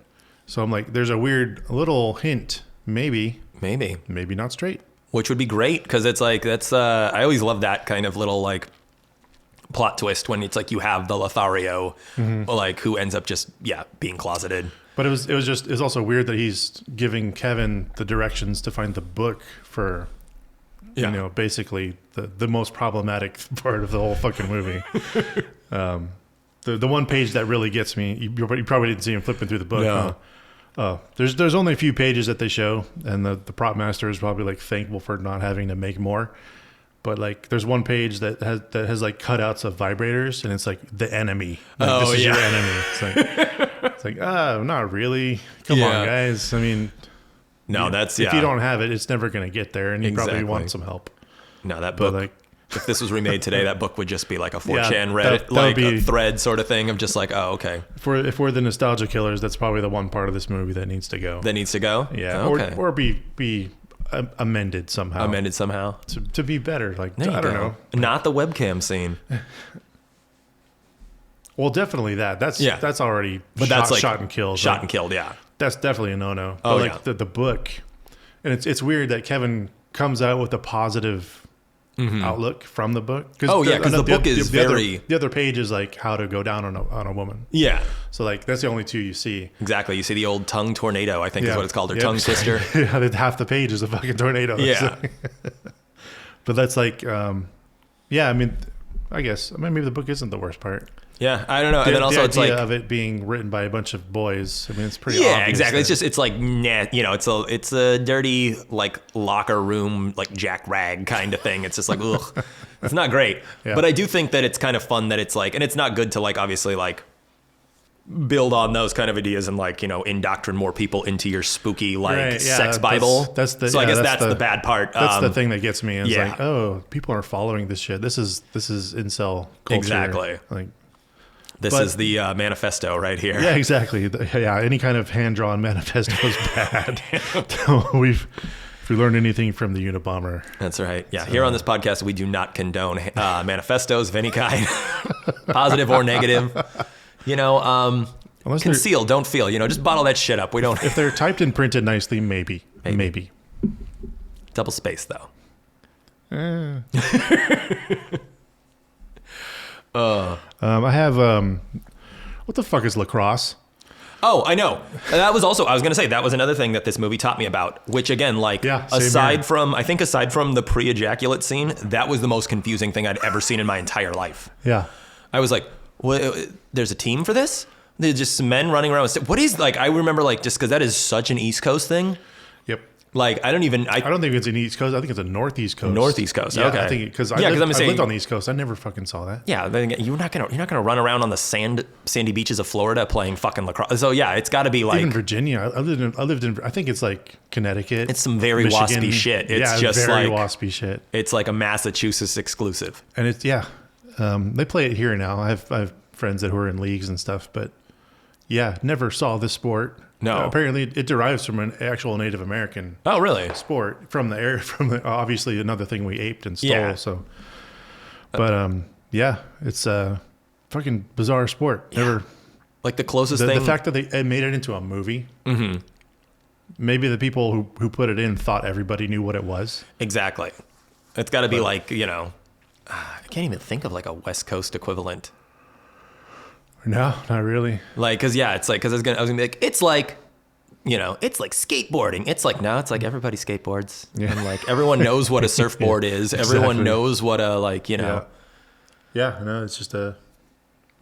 So I'm like, there's a little hint, maybe not straight. Which would be great because it's like that's I always love that kind of little like plot twist when it's like you have the Lothario like who ends up just being closeted. But it was also weird that he's giving Kevin the directions to find the book for basically the most problematic part of the whole fucking movie. The one page that really gets me, you probably didn't see him flipping through the book. No. There's only a few pages that they show, and the prop master is probably like thankful for not having to make more. But like, there's one page that has like cutouts of vibrators, and it's like the enemy. Like, this is your enemy. It's like not really. Come on, guys. I mean, no, if you don't have it, it's never going to get there, and you probably want some help. No, that book. If this was remade today, that book would just be like a 4chan Reddit a thread sort of thing of just like, oh, okay. If we're the nostalgia killers, that's probably the one part of this movie that needs to go. Yeah. Okay. Or be amended somehow. To be better. Like, I don't know. Not the webcam scene. Well, definitely that. That's already shot and killed. Shot and killed, yeah. That's definitely a no-no. But the book, and it's weird that Kevin comes out with a positive outlook from the book. Oh, yeah, 'cause the book is very- the other page is like how to go down on a woman. Yeah. So like that's the only two you see. Exactly. You see the old tongue tornado, I think is what it's called, or Yep. tongue twister. Yeah, half the page is a fucking tornado. Yeah. But that's like, yeah, I mean, I guess maybe the book isn't the worst part. Yeah, I don't know. And then also the it's idea like, of it being written by a bunch of boys. I mean, it's pretty yeah, obvious exactly. that- It's just, it's like, nah, you know, it's a dirty, like, locker room, like, Jack Rag kind of thing. It's just like, ugh, it's not great. Yeah. But I do think that it's kind of fun that it's like, and it's not good to, like, obviously, like, build on those kind of ideas and, like, you know, indoctrinate more people into your spooky, like, Right, yeah, sex Bible. that's so I guess that's the bad part. That's the thing that gets me. It's yeah. like, oh, people are following this shit. This is incel culture. Exactly. Like, This but- is the manifesto right here. yeah, exactly. Yeah, any kind of hand drawn manifesto is bad. If we learned anything from the Unabomber, That's right. Yeah. Here on this podcast, we do not condone manifestos of any kind, positive or negative. You know, unless they're, conceal, don't feel. You know, just bottle that shit up. We don't. if they're typed and printed nicely, maybe. Double space though. I have what the fuck is lacrosse? Oh, I know. That was also, I was going to say, that was another thing that this movie taught me about, which again, like, Yeah, same aside here. from, I think aside from the pre-ejaculate scene, that was the most confusing thing I'd ever seen in my entire life. Yeah. I was like, there's a team for this? There's just some men running around. What is, like, I remember, like, just because that is such an East Coast thing. Yep. Like, I don't think it's an East Coast. I think it's a Northeast Coast. Northeast Coast, Yeah, okay. I think because I Yeah, 'cause I'm lived saying- on the East Coast. I never fucking saw that. Yeah, then again, you're not gonna run around on the sandy beaches of Florida playing fucking lacrosse. So yeah, it's got to be like, Even Virginia. I lived in. I think it's like Connecticut. It's some very Michigan. waspy shit. It's yeah, just very like, waspy shit. it's like a Massachusetts exclusive. And it's they play it here now. I have friends that who are in leagues and stuff, but yeah, never saw this sport. No. Apparently it derives from an actual Native American Oh, really? sport from the obviously another thing we aped and stole. Yeah. So, but yeah, it's a fucking bizarre sport. Never Like the closest the thing. fact that they made it into a movie. Mm-hmm. Maybe the people who put it in thought everybody knew what it was. Exactly. It's got to be like, you know, I can't even think of like a West Coast equivalent. No, not really. Like, cause yeah, it's like, cause I was gonna be like, it's like, you know, it's like skateboarding. It's like, no, it's like everybody skateboards. Yeah. And like everyone knows what a surfboard is. Everyone Exactly. knows what a, like, you know. Yeah, no, it's just a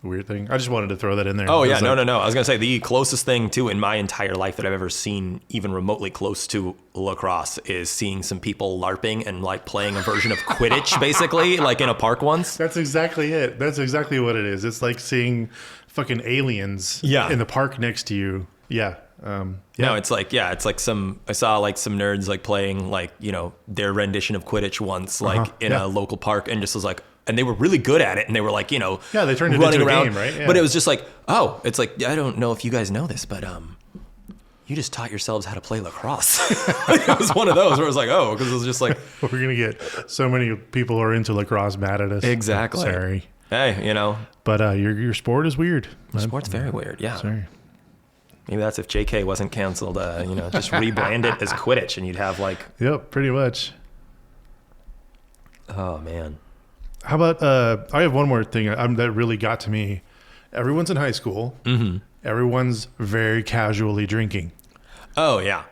weird thing. I just wanted to throw that in there. Oh yeah, It's no. like- I was gonna say the closest thing to in my entire life that I've ever seen, even remotely close to lacrosse, is seeing some people LARPing and like playing a version of Quidditch, basically, like in a park once. That's exactly it. That's exactly what it is. It's like seeing fucking aliens Yeah. in the park next to you. Yeah. No, it's like, yeah, it's like I saw like some nerds like playing like, you know, their rendition of Quidditch once, like in Yeah. a local park, and just was like, and they were really good at it, and they were like, you know, Yeah, they turned it running into a around, game, right? Yeah. But it was just like, oh, it's like, I don't know if you guys know this, but you just taught yourselves how to play lacrosse. It was one of those where it was like, oh, because it was just like, We're going to get so many people who are into lacrosse mad at us. Exactly. Sorry. hey, you know, But your sport is weird. sport's very weird. Yeah. Sorry. Maybe that's if JK wasn't canceled, you know, just rebrand it as Quidditch and you'd have like, Yep, pretty much. oh man. How about I have one more thing that really got to me. Everyone's in high school. Mm-hmm. Everyone's very casually drinking. Oh yeah.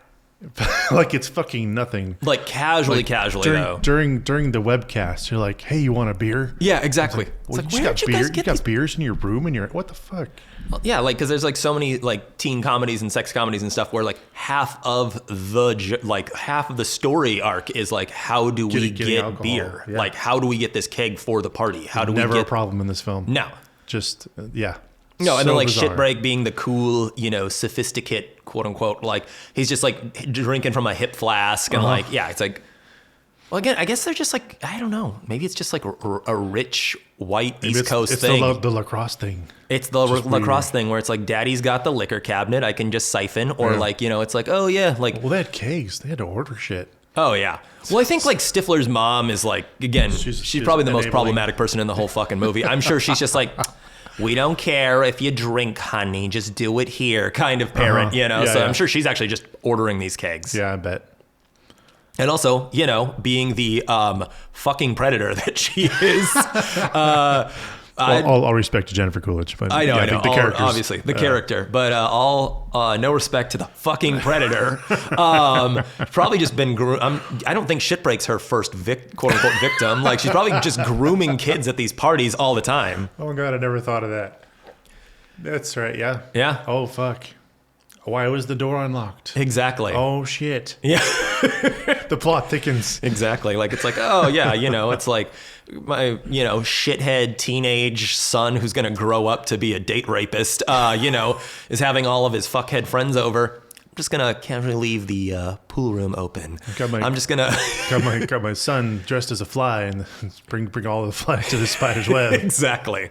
Like it's fucking nothing. Like casually though. During the webcast, you're like, "Hey, you want a beer?" Yeah, exactly. Well, It's you like, just where'd got you guys beer. You get got these? beers in your room, and you're what the fuck? Yeah, like because there's like so many like teen comedies and sex comedies and stuff where like half of the story arc is like how do we Getting get alcohol, beer? yeah. Like how do we get this keg for the party? How do Never we a get problem in this film. no. Just yeah. No, and So then like bizarre. Shitbreak being the cool, you know, sophisticate, quote unquote, like he's just like drinking from a hip flask and like, yeah, it's like, well, again, I guess they're just like, I don't know, maybe it's just like a rich white Maybe East Coast it's thing. the lacrosse thing. It's the just lacrosse weird. thing where it's like daddy's got the liquor cabinet, I can just siphon, or Yeah. like, you know, it's like, oh yeah, like, Well, they had kegs. They had to order shit. oh yeah. Well, I think like Stifler's mom is like, again, she's she's probably the most enabling. problematic person in the whole fucking movie. I'm sure she's just like, we don't care if you drink, honey, just do it here kind of parent, you know? Yeah, So yeah. I'm sure she's actually just ordering these kegs. Yeah, I bet. And also, you know, being the fucking predator that she is. All respect to Jennifer Coolidge, but I know, yeah, I know. the characters, Obviously, the character, but no respect to the fucking predator. Probably just been. I don't think shit breaks her first quote unquote victim. Like she's probably just grooming kids at these parties all the time. Oh my god, I never thought of that. That's right. Yeah. Yeah. Oh fuck. Why was the door unlocked? Exactly. Oh shit. Yeah. The plot thickens. Exactly. Like it's like, oh yeah, you know, it's like my, you know, shithead teenage son who's gonna grow up to be a date rapist, you know, is having all of his fuckhead friends over. I'm just gonna casually leave the pool room open. I'm just gonna got my son dressed as a fly and bring all of the flies to the spider's web. Exactly.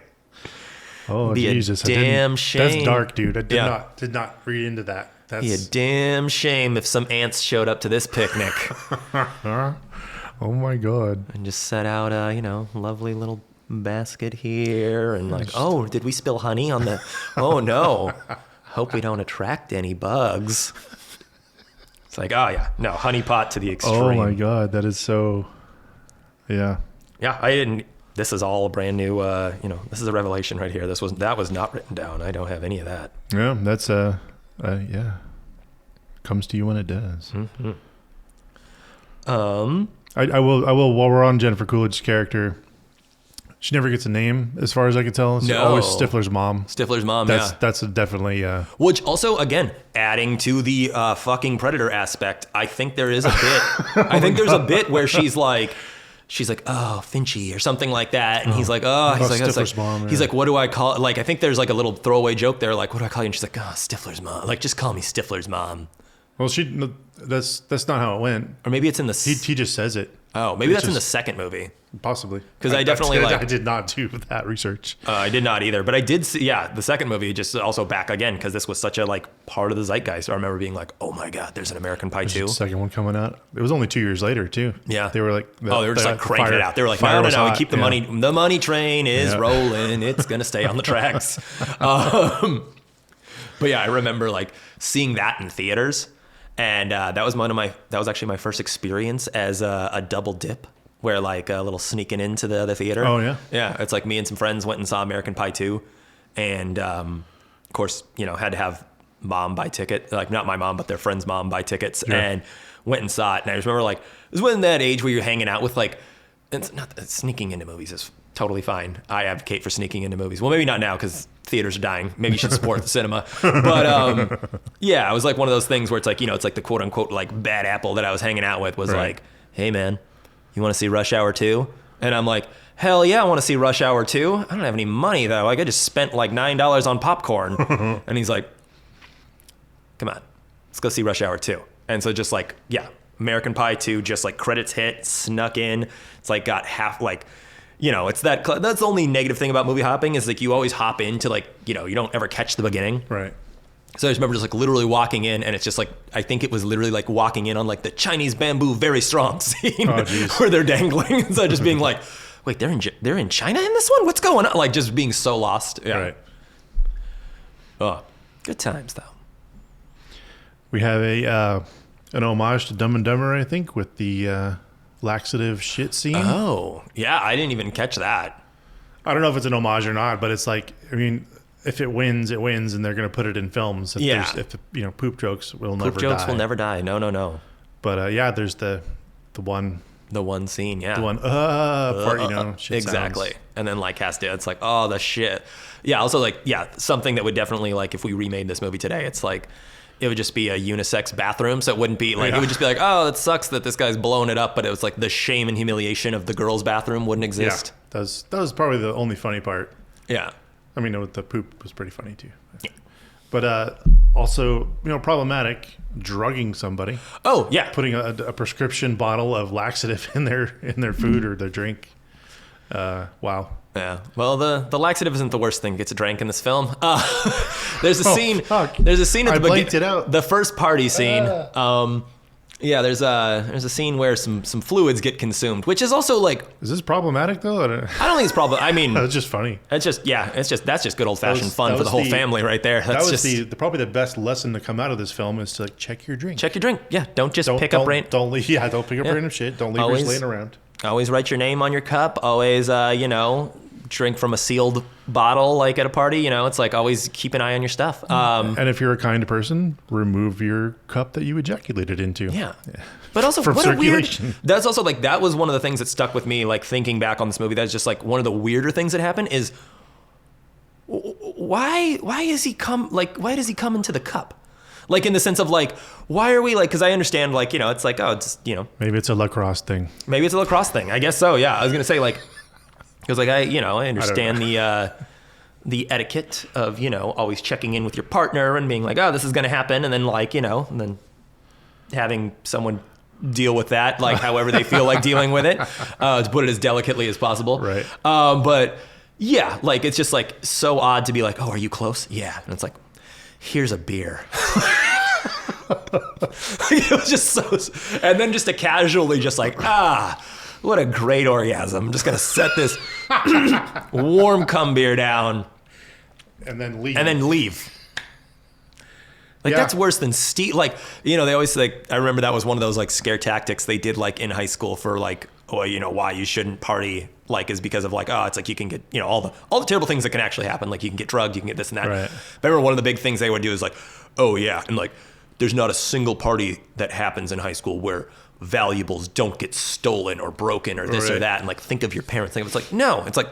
Oh Be Jesus! a damn shame. That's dark, dude. I did Yeah. not read into that. Be a damn shame if some ants showed up to this picnic Oh my god. and just set out a, you know, lovely little basket here and like, oh, did we spill honey on the? Oh no! Hope we don't attract any bugs. It's like, oh yeah, no, honey pot to the extreme. Oh my god, that is so. Yeah. Yeah, I didn't. This is all brand new. You know, this is a revelation right here. That was not written down. I don't have any of that. Yeah, that's yeah. Comes to you when it does. Mm-hmm. I will. While we're on Jennifer Coolidge's character, she never gets a name, as far as I can tell. It's No. always Stifler's mom. Stifler's mom. That's definitely. Which also, again, adding to the fucking predator aspect, I think there is a bit. I think there's a bit where she's like, oh, Finchy or something like that, and he's like, Stifler's mom. He's like, what do I call? Like, I think there's like a little throwaway joke there, like, what do I call you? And she's like, oh, Stifler's mom. Like, just call me Stifler's mom. Well, that's not how it went. Or maybe it's in the. He just says it. Oh, maybe that's in the second movie. Possibly. Because I definitely like. I did not do that research. I did not either, but I did see. Yeah, the second movie just also back again because this was such a like part of the zeitgeist. I remember being like, oh my god, there's an American Pie 2. Second one coming out. It was only 2 years later too. Yeah, they were like. They were just like cranking it out. They were like, no, we keep the money. The money train is rolling. It's gonna stay on the tracks. But yeah, I remember like seeing that in theaters. And that was actually my first experience as a double dip, where like a little sneaking into the theater. Oh yeah, yeah. It's like me and some friends went and saw American Pie 2, and of course, you know, had to have mom buy ticket, like not my mom, but their friend's mom buy tickets, and went and saw it. And I just remember like it was when that age where you're hanging out with like, it's not sneaking into movies is totally fine. I advocate for sneaking into movies. Well, maybe not now because theaters are dying. Maybe you should support the cinema. But yeah, it was like one of those things where it's like, you know, it's like the quote unquote like bad apple that I was hanging out with was like, hey man, you want to see Rush Hour 2? And I'm like, hell yeah, I want to see Rush Hour 2. I don't have any money though. Like I just spent like $9 on popcorn. And he's like, come on, let's go see Rush Hour 2. And so just like, yeah, American Pie 2, just like credits hit, snuck in. It's like got half like, you know, it's that's the only negative thing about movie hopping is like you always hop into like, you know, you don't ever catch the beginning. Right. So I just remember just like literally walking in and it's just like, I think it was literally like walking in on like the Chinese bamboo very strong scene where they're dangling. So just being like, wait, they're in China in this one? What's going on? Like just being so lost. Yeah. Right. Oh, good times though. We have an homage to Dumb and Dumber, I think, with the laxative shit scene. Oh, yeah, I didn't even catch that. I don't know if it's an homage or not, but it's like, I mean, if it wins, it wins, and they're going to put it in films. If you know, poop jokes will never die. Poop jokes will never die. No. But yeah, there's the one scene, yeah. The one part, you know, shit exactly. sounds. And then like has to, it's like, oh, the shit. Yeah. Also, like, yeah, something that would definitely like if we remade this movie today, it's like. It would just be a unisex bathroom, so it wouldn't be like it would just be like, oh, it sucks that this guy's blown it up, but it was like the shame and humiliation of the girls' bathroom wouldn't exist. Yeah, that was probably the only funny part. Yeah, I mean, the poop was pretty funny too. Yeah. But also, you know, problematic drugging somebody. Oh yeah, putting a prescription bottle of laxative in their food or their drink. Wow. Yeah. Well, the laxative isn't the worst thing that gets drank in this film. There's a scene. Fuck. There's a scene at the beginning. The first party scene. Yeah, there's a scene where some fluids get consumed, which is also like, Is this problematic though? I don't think it's problem. I mean, It's just funny. that's just good old fashioned That fun for was the whole the- family right there. That That's was just probably the best lesson to come out of this film is to like check your drink. check your drink. Yeah, don't just Don't pick up rain. Don't leave. Yeah, don't pick up random shit. Don't leave Always- yours laying around. Always write your name on your cup. Always, drink from a sealed bottle like at a party. It's like always keep an eye on your stuff. And if you're a kind person, remove your cup that you ejaculated into. Yeah. But also, From what a weird. circulation. That's also like that was one of the things that stuck with me. Like thinking back on this movie, that's just like one of the weirder things that happened is why does he come into the cup? Like in the sense of like, why are we like? Because I understand like it's like Maybe it's a lacrosse thing. maybe it's a lacrosse thing. I guess so. Yeah, I was gonna say like because like I understand the etiquette of always checking in with your partner and being like, oh, this is gonna happen, and then like and then having someone deal with that like however they feel like dealing with it, to put it as delicately as possible. Right. But yeah, like it's just like so odd to be like, oh, are you close? Yeah, and it's like, here's a beer. It was just so, and then just to casually just like, what a great orgasm. I'm just gonna set this warm cum beer down And then leave. and then leave. Like Yeah. that's worse than steal. Like they always like. I remember that was one of those like scare tactics they did like in high school for like, why you shouldn't party. Like is because of like, it's like you can get all the terrible things that can actually happen. Like you can get drugged, you can get this and that. Right. Remember one of the big things they would do is like, oh yeah, and like there's not a single party that happens in high school where valuables don't get stolen or broken or this or Right. that. And like think of your parents. It's like no, it's like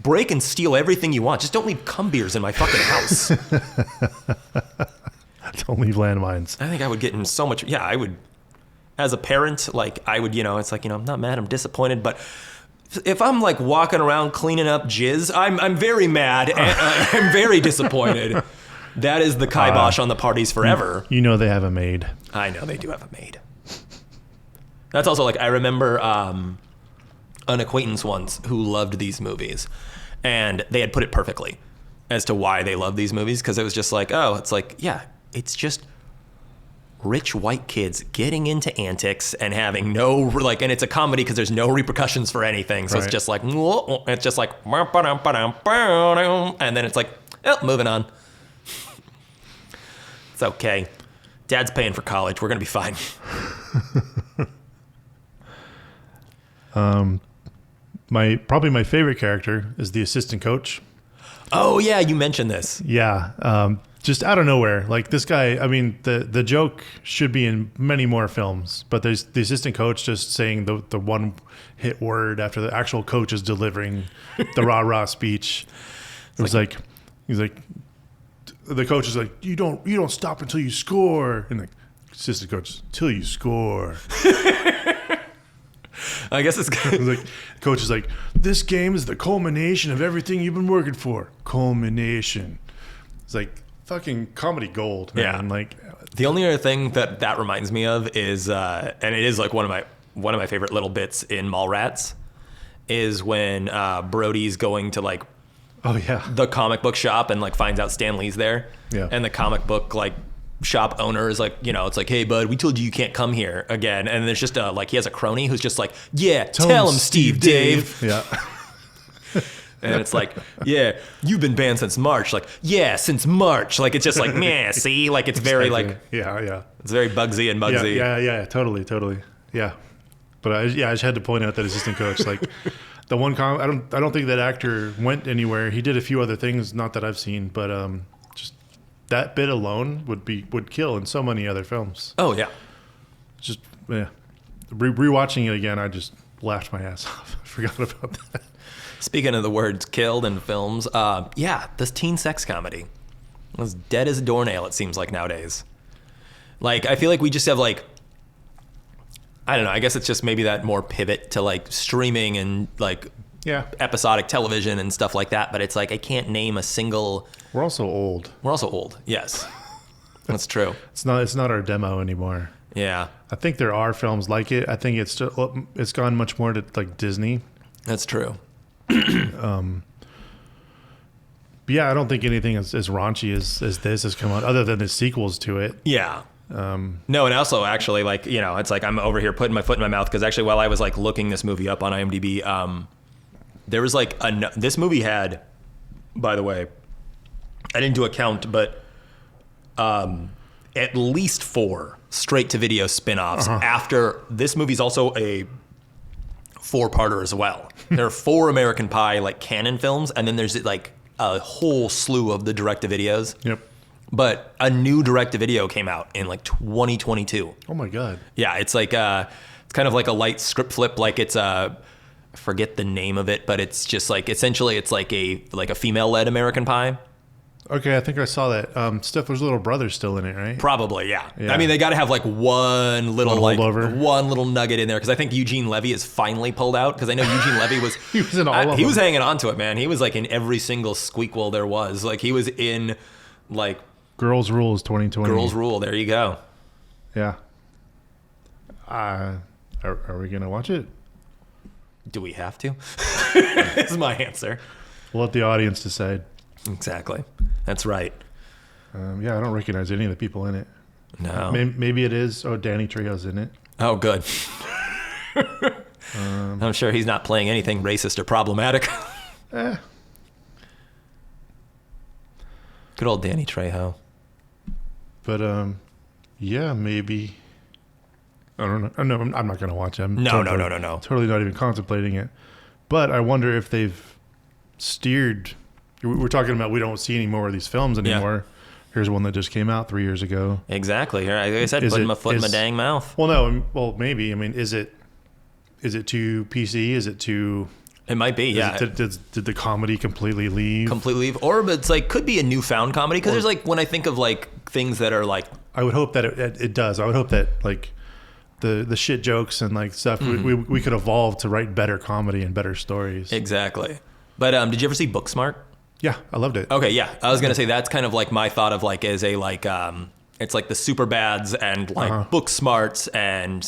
break and steal everything you want. Just don't leave cum beers in my fucking house. Don't leave landmines. I think I would get in so much. Yeah, I would. As a parent, like I would, it's like I'm not mad, I'm disappointed, but if I'm like walking around cleaning up jizz, I'm very mad and I'm very disappointed. That is the kibosh on the parties forever. You know they have a maid. I know they do have a maid. That's also like I remember an acquaintance once who loved these movies, and they had put it perfectly as to why they love these movies because it was just like, it's like it's just rich white kids getting into antics and having no like, and it's a comedy because there's no repercussions for anything, so Right. it's just like and then it's like moving on. It's okay. Dad's paying for college. We're gonna be fine. Probably my favorite character is the assistant coach. Oh yeah, you mentioned this. Yeah. Just out of nowhere. Like this guy, I mean, the joke should be in many more films, but there's the assistant coach just saying the one hit word after the actual coach is delivering the rah-rah speech. It was like, he's like, the coach is like, you don't stop until you score. And the assistant coach, till you score. I guess it's good. Like, coach is like, this game is the culmination of everything you've been working for. Culmination. It's like fucking comedy gold, man. Yeah. Like, The only other thing that reminds me of is, and it is like one of my favorite little bits in Mallrats, is when Brody's going to like oh yeah, the comic book shop and like finds out Stan Lee's there. Yeah. And the comic book like shop owner is like, it's like, hey bud, we told you can't come here again. And there's just like he has a crony who's just like, yeah, tell him Steve Dave. Yeah. And it's like, yeah, you've been banned since March. Like, yeah, since March. Like it's just like, meh, see, like it's very like yeah. it's very Bugsy and Bugsy. Yeah, totally. Yeah. But I just had to point out that assistant coach, like the one I don't think that actor went anywhere. He did a few other things, not that I've seen, but just that bit alone would kill in so many other films. Oh yeah. Just rewatching it again, I just laughed my ass off. I forgot about that. Speaking of the words killed in films, this teen sex comedy was dead as a doornail, it seems like nowadays. Like, I feel like we just have like, I don't know, I guess it's just maybe that more pivot to like streaming and like Yeah. episodic television and stuff like that. But it's like, I can't name a single. We're also old. We're also old. Yes, that's true. It's not our demo anymore. Yeah, I think there are films like it. I think it's gone much more to like Disney. that's true. But yeah, I don't think anything as raunchy as this has come out, other than the sequels to it. Yeah. No, and also actually, like, you know, it's like I'm over here putting my foot in my mouth because actually while I was like looking this movie up on IMDb, there was like this movie had, by the way, I didn't do a count, but at least 4 straight-to-video spin-offs after this movie's also a 4-parter as well. There are 4 American Pie like canon films, and then there's like a whole slew of the direct-to-videos. Yep. But a new direct-to-video came out in like 2022. Oh my God. Yeah, it's like it's kind of like a light script flip. Like it's I forget the name of it, but it's just like essentially it's like a female-led American Pie. Okay, I think I saw that. Stifler's little brother's still in it, right? Probably, yeah. Yeah. I mean, they got to have like one little nugget in there because I think Eugene Levy is finally pulled out because I know Eugene Levy was He was in all of them. He was hanging on to it, man. He was like in every single squeakquel there was. Like he was in like Girls Rules 2020. Girls Rule. There you go. Yeah. Are we gonna watch it? Do we have to? Is my answer. We'll let the audience decide. Exactly. That's right. Yeah, I don't recognize any of the people in it. No. Maybe it is. Oh, Danny Trejo's in it. Oh, good. I'm sure he's not playing anything racist or problematic. Eh. Good old Danny Trejo. But yeah, maybe. I don't know. No, I'm not gonna watch it. No. Totally not even contemplating it. But I wonder if they've steered. We're talking about we don't see any more of these films anymore. Yeah. Here's one that just came out 3 years ago. Exactly. Here, like I said, putting my foot in my dang mouth. Well, no. Well, maybe. I mean, is it too PC? Is it too? It might be. Yeah. Did the comedy completely leave? Or but it's like could be a newfound comedy because there's like when I think of like things that are like. I would hope that it does. I would hope that like the shit jokes and like stuff we could evolve to write better comedy and better stories. Exactly. But did you ever see Booksmart? Yeah, I loved it. Okay, yeah. I was going to say that's kind of like my thought of like as a like it's like the Superbads and like Booksmarts and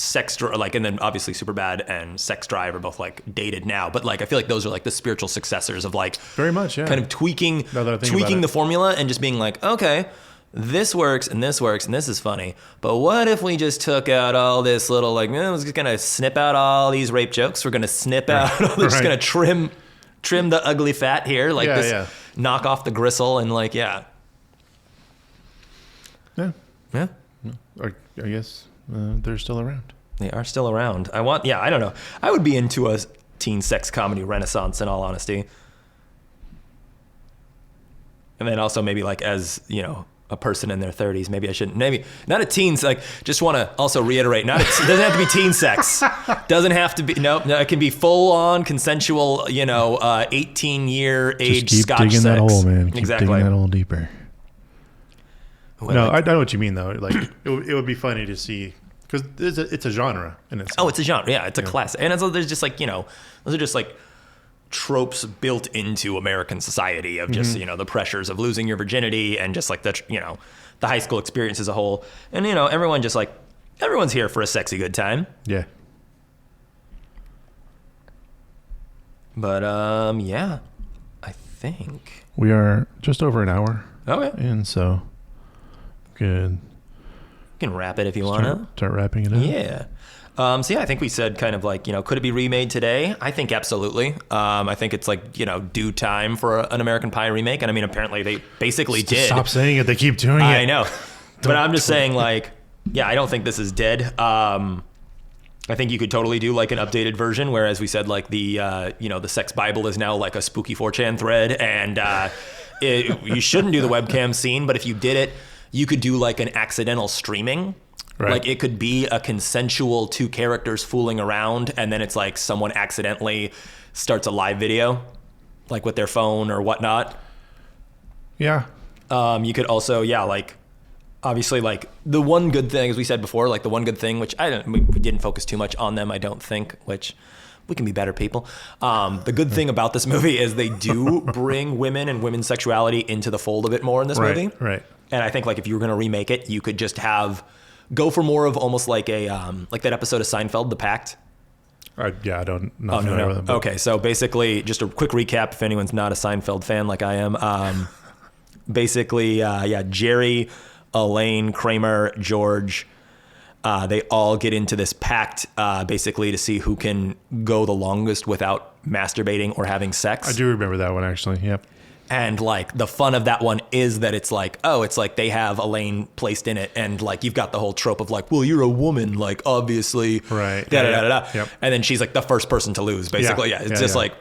and then obviously Superbad and Sex Drive are both like dated now, but like I feel like those are like the spiritual successors of like very much, yeah. Kind of tweaking the formula and just being like, okay, this works and this works and this is funny, but what if we just took out all this little like we're just going to snip out all these rape jokes, we're going to snip out we're just going to trim the ugly fat here, like knock off the gristle and like, yeah. I guess they're still around. They are still around. I don't know. I would be into a teen sex comedy renaissance in all honesty. And then also maybe like as, you know, a person in their 30s, maybe I shouldn't, maybe not a teen, like just want to also reiterate, doesn't have to be teen sex. Doesn't have to be, no, it can be full on consensual, 18-year age keep Scotch digging sex. That hole, man. Keep exactly. digging that hole deeper. Well, no, I know what you mean though. Like it would be funny to see because it's a genre in itself. Oh, it's a genre. Yeah, it's a class. And there's just like, those are just like tropes built into American society of just, the pressures of losing your virginity and just like the high school experience as a whole. And, everyone just like, everyone's here for a sexy good time. Yeah. But, yeah, I think we are just over an hour. Okay. And so good. You can wrap it if you want to. Start wrapping it up. Yeah. So yeah, I think we said kind of like, could it be remade today? I think absolutely. I think it's like, due time for an American Pie remake. And I mean, apparently they basically did. Stop saying it. They keep doing it. I know. But I'm just saying like, yeah, I don't think this is dead. I think you could totally do like an updated version where, as we said, like the, the sex Bible is now like a spooky 4chan thread. And you shouldn't do the webcam scene. But if you did it, you could do like an accidental streaming. Right. Like it could be a consensual 2 characters fooling around and then it's like someone accidentally starts a live video like with their phone or whatnot. Yeah. You could also, like obviously like the one good thing, as we said before, like the one good thing, which we didn't focus too much on them, I don't think, which we can be better people. The good thing about this movie is they do bring women and women's sexuality into the fold a bit more in this movie. Right. And I think like if you were going to remake it, you could just go for more of almost like a like that episode of Seinfeld, The Pact. I don't know. No. Okay, so basically, just a quick recap if anyone's not a Seinfeld fan like I am. Basically, Jerry Elaine, Kramer, George, they all get into this pact, basically to see who can go the longest without masturbating or having sex. I do remember that one, actually. Yep. And like the fun of that one is that it's like, oh, it's like they have Elaine placed in it, and like you've got the whole trope of like, well, you're a woman, like obviously, right? Da da da da. Yep. And then she's like the first person to lose, basically. Yeah, it's just like,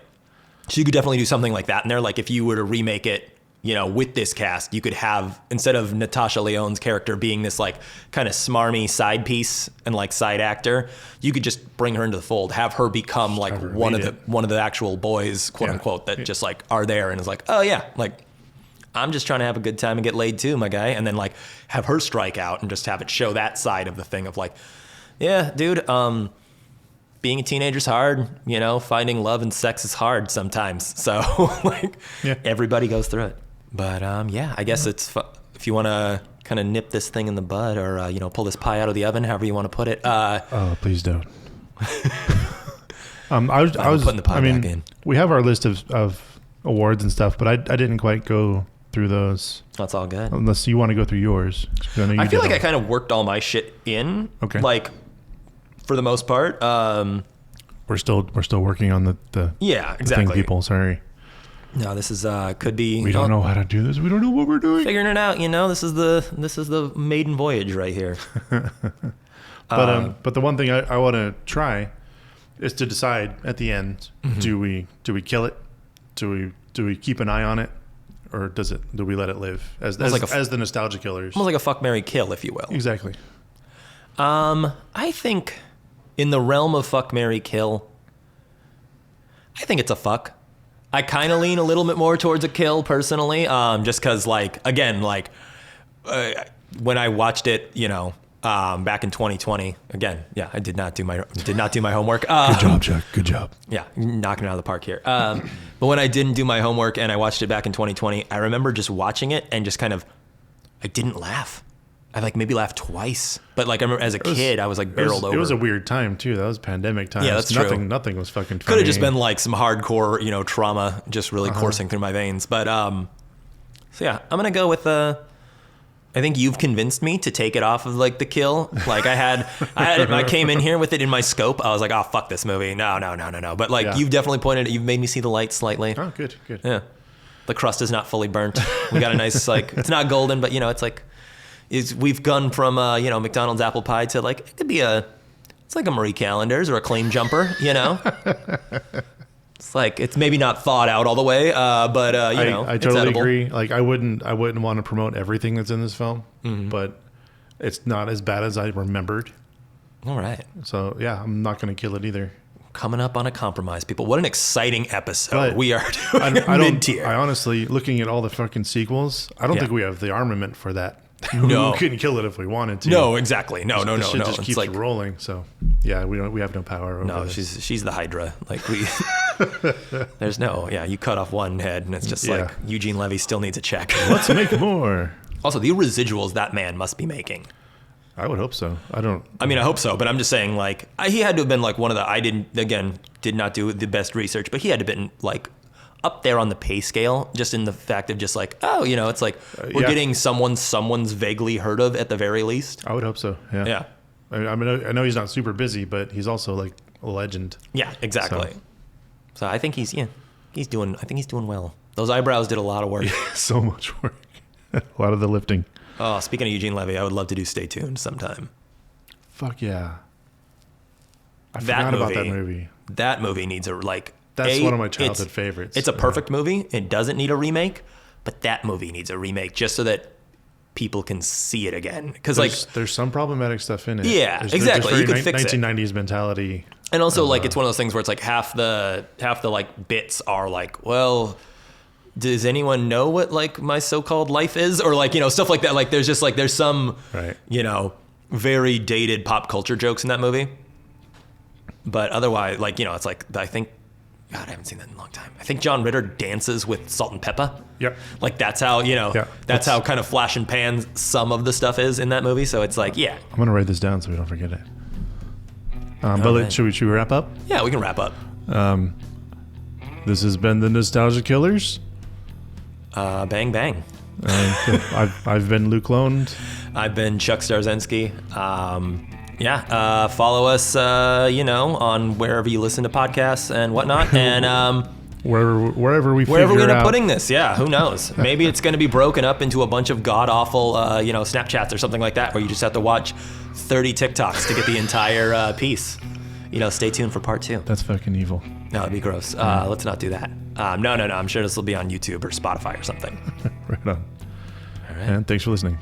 so you could definitely do something like that. And they're like, if you were to remake it, you know, with this cast, you could have, instead of Natasha Lyonne's character being this like kind of smarmy side piece and like side actor, you could just bring her into the fold, have her become like one of the actual boys, quote unquote, that just like are there and is like, oh yeah, like I'm just trying to have a good time and get laid too, my guy. And then like have her strike out and just have it show that side of the thing of like, yeah, dude, being a teenager's hard, you know, finding love and sex is hard sometimes. So like everybody goes through it. But yeah, I guess it's if you want to kind of nip this thing in the bud, or you know, pull this pie out of the oven, however you want to put it. Oh, please don't. I was putting the pie back in. We have our list of awards and stuff, but I didn't quite go through those. That's all good. Unless you want to go through yours. I feel like I kind of worked all my shit in. Okay. Like for the most part. We're still working on the exactly. The thing, people. Sorry. No, this is could be. We don't know how to do this. We don't know what we're doing. Figuring it out, you know. This is the maiden voyage right here. But the one thing I want to try is to decide at the end: do we kill it? Do we keep an eye on it, or do we let it live as the nostalgia killers? Almost like a fuck, marry, kill, if you will. Exactly. I think in the realm of fuck, marry, kill, I think it's a fuck. I kind of lean a little bit more towards a kill personally, just because, like, again, like when I watched it, you know, back in 2020. Again, yeah, I did not do my homework. Good job, Chuck. Good job. Yeah, knocking it out of the park here. But when I didn't do my homework and I watched it back in 2020, I remember just watching it and just kind of, I didn't laugh. I like maybe laughed twice, but like I remember as a kid, I was like barreled over. It was a weird time too. That was pandemic time. Yeah, that's true. Nothing was fucking funny. Could have just been like some hardcore, you know, trauma just really coursing through my veins. But so yeah, I'm gonna go with I think you've convinced me to take it off of like the kill. Like I came in here with it in my scope. I was like, oh fuck this movie. No. But like you've definitely you've made me see the light slightly. Oh, good. Yeah, the crust is not fully burnt. We got a nice like it's not golden, but you know it's like. We've gone from you know, McDonald's apple pie to like it could be it's like a Marie Callender's or a Claim Jumper, you know. It's like it's maybe not thawed out all the way, but you know, I totally agree. Like I wouldn't want to promote everything that's in this film, but it's not as bad as I remembered. All right. So yeah, I'm not going to kill it either. Coming up on a compromise, people. What an exciting episode we are doing. Mid-tier. I honestly, looking at all the fucking sequels, I don't think we have the armament for that. No, we couldn't kill it if we wanted to. No, exactly. No. It just keeps like, rolling. So yeah, we have no power over this. She's the Hydra. Like there's you cut off one head and it's just like Eugene Levy still needs a check. Let's make more. Also, the residuals that man must be making. I would hope so. I mean, I hope so, but I'm just saying, like, he had to have been like one of the. I did not do the best research, but he had to have been like up there on the pay scale, just in the fact of just like, oh, you know, it's like we're getting someone's vaguely heard of at the very least. I would hope so. Yeah. I mean, I know he's not super busy, but he's also like a legend. Yeah, exactly. So I think he's doing well. Those eyebrows did a lot of work. So much work. A lot of the lifting. Oh, speaking of Eugene Levy, I would love to do Stay Tuned sometime. Fuck yeah. I forgot about that movie. That movie needs That's one of my childhood favorites. It's a perfect movie. It doesn't need a remake, but that movie needs a remake just so that people can see it again. Because there's some problematic stuff in it. Yeah, exactly. You could fix 1990s mentality. And also, like, it's one of those things where it's like half the like bits are like, well, does anyone know what like my so-called life is, or like, you know, stuff like that. Like, there's some you know, very dated pop culture jokes in that movie. But otherwise, like, you know, it's like I think. God, I haven't seen that in a long time. I think John Ritter dances with Salt and Pepper. Yep. Like that's how, you know, that's how kind of flash and pan some of the stuff is in that movie. So it's like, yeah. I'm going to write this down so we don't forget it. Should we wrap up? Yeah, we can wrap up. This has been the Nostalgia Killers. Bang, bang. I've been Luke Lone. I've been Chuck Starzensky. Follow us, on wherever you listen to podcasts and whatnot. And wherever we wherever we end up out. putting this, who knows? Maybe it's going to be broken up into a bunch of god-awful, Snapchats or something like that, where you just have to watch 30 TikToks to get the entire piece. Stay tuned for part 2. That's fucking evil. No, it'd be gross. Let's not do that. No. I'm sure this will be on YouTube or Spotify or something. Right on. All right. And thanks for listening.